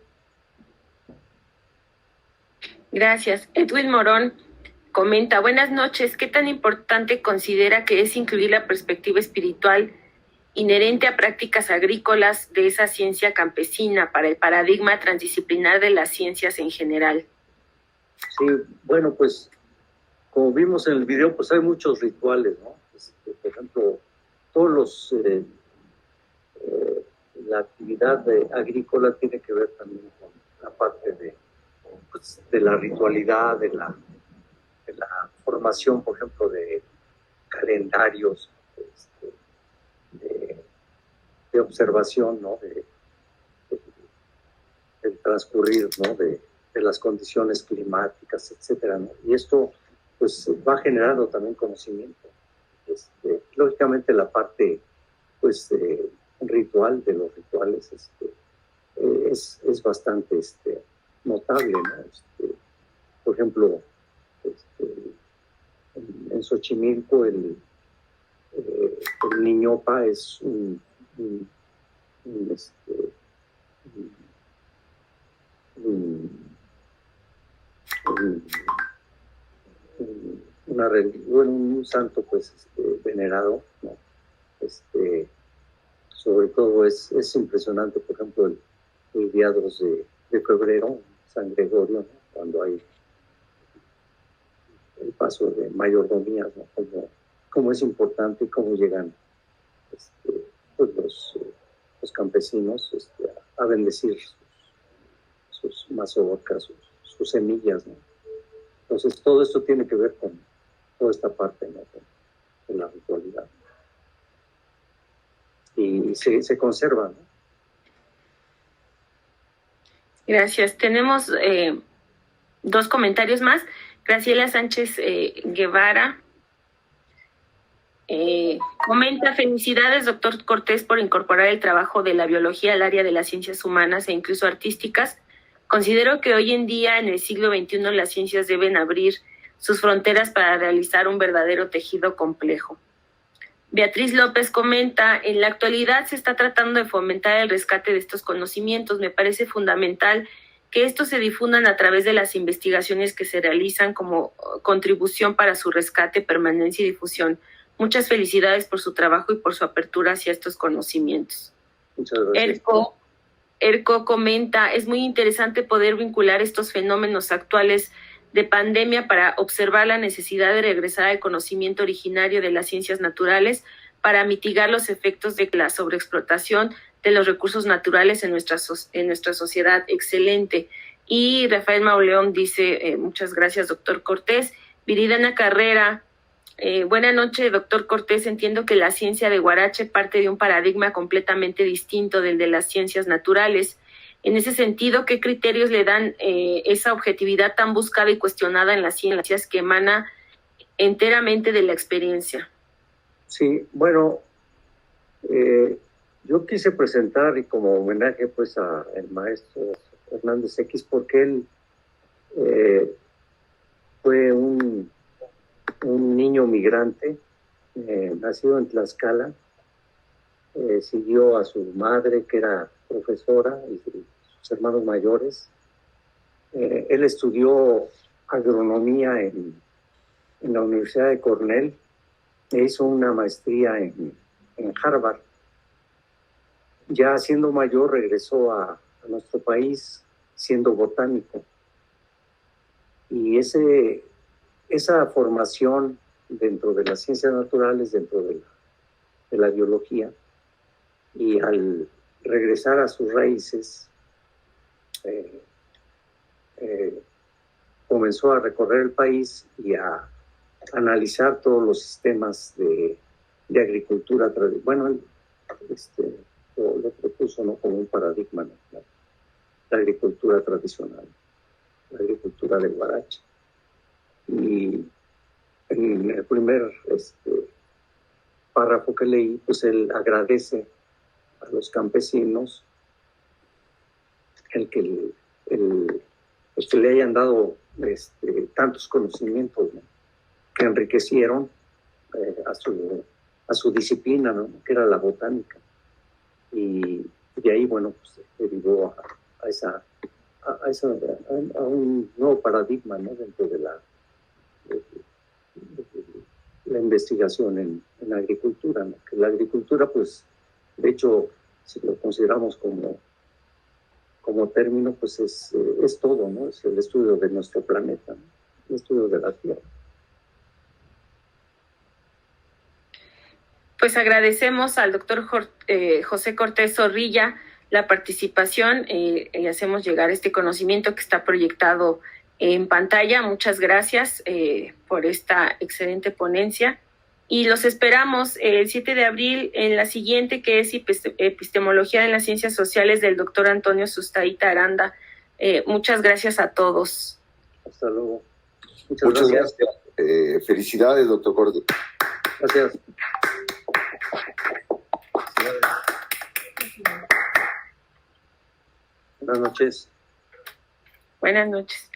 Gracias. Edwin Morón comenta, buenas noches, ¿qué tan importante considera que es incluir la perspectiva espiritual inherente a prácticas agrícolas de esa ciencia campesina para el paradigma transdisciplinar de las ciencias en general? Sí, bueno, pues como vimos en el video, pues hay muchos rituales, ¿no? Por ejemplo, todos la actividad agrícola tiene que ver también con la parte de la ritualidad, de la formación, por ejemplo, de calendarios, de observación, ¿no? Del transcurrir, ¿no? de las condiciones climáticas, etcétera, ¿no? Y esto, pues, va generando también conocimiento. Lógicamente, la parte, pues, ritual de los rituales es bastante notable, ¿no? Por ejemplo, en Xochimilco el Niñopa es un santo, pues, venerado, ¿no? Sobre todo es impresionante, por ejemplo, el día 2 de febrero, San Gregorio, ¿no? Cuando hay el paso de mayordomías, ¿no? Cómo es importante y cómo llegan pues los campesinos a bendecir sus mazorcas, sus semillas, ¿no? Entonces, todo esto tiene que ver con toda esta parte, ¿no? Con la ritualidad. Y se conserva, ¿no? Gracias. Tenemos dos comentarios más. Graciela Sánchez Guevara comenta, felicidades, doctor Cortés, por incorporar el trabajo de la biología al área de las ciencias humanas e incluso artísticas, Considero que hoy en día, en el siglo XXI, las ciencias deben abrir sus fronteras para realizar un verdadero tejido complejo. Beatriz López comenta, en la actualidad se está tratando de fomentar el rescate de estos conocimientos. Me parece fundamental que estos se difundan a través de las investigaciones que se realizan como contribución para su rescate, permanencia y difusión. Muchas felicidades por su trabajo y por su apertura hacia estos conocimientos. Muchas gracias. Erco comenta, es muy interesante poder vincular estos fenómenos actuales de pandemia para observar la necesidad de regresar al conocimiento originario de las ciencias naturales para mitigar los efectos de la sobreexplotación de los recursos naturales en nuestra sociedad. Excelente. Y Rafael Mauleón dice, muchas gracias, doctor Cortés. Viridiana Carrera, buenas noches, doctor Cortés. Entiendo que la ciencia de Huarache parte de un paradigma completamente distinto del de las ciencias naturales. En ese sentido, ¿qué criterios le dan esa objetividad tan buscada y cuestionada en las ciencias que emana enteramente de la experiencia? Sí, bueno, yo quise presentar y como homenaje pues al maestro Hernández X, porque él fue un niño migrante, nacido en Tlaxcala, siguió a su madre, que era profesora, y sus hermanos mayores. Él estudió agronomía en la Universidad de Cornell e hizo una maestría en Harvard. Ya siendo mayor regresó a nuestro país siendo botánico. Y esa formación dentro de las ciencias naturales, dentro de la biología, y al regresar a sus raíces, comenzó a recorrer el país y a analizar todos los sistemas de agricultura tradicional. Bueno, él lo propuso, ¿no?, como un paradigma, ¿no?, la agricultura tradicional, la agricultura de Huarache. Y en el primer párrafo que leí, pues él agradece a los campesinos el que le hayan dado tantos conocimientos, ¿no?, que enriquecieron a su disciplina, ¿no?, que era la botánica. Y de ahí, bueno, pues derivó a un nuevo paradigma, ¿no?, dentro de la investigación en la agricultura, ¿no?, que la agricultura, pues, de hecho, si lo consideramos como término, pues es todo, ¿no? Es el estudio de nuestro planeta, ¿no?, el estudio de la Tierra. Pues agradecemos al doctor José Cortés Zorrilla la participación y hacemos llegar este conocimiento que está proyectado en pantalla. Muchas gracias por esta excelente ponencia y los esperamos el 7 de abril en la siguiente, que es Epistemología de las Ciencias Sociales, del doctor Antonio Sustaita Aranda. Muchas gracias a todos. Hasta luego. Muchas gracias. Felicidades, doctor Cortés. Gracias. Buenas noches. Buenas noches.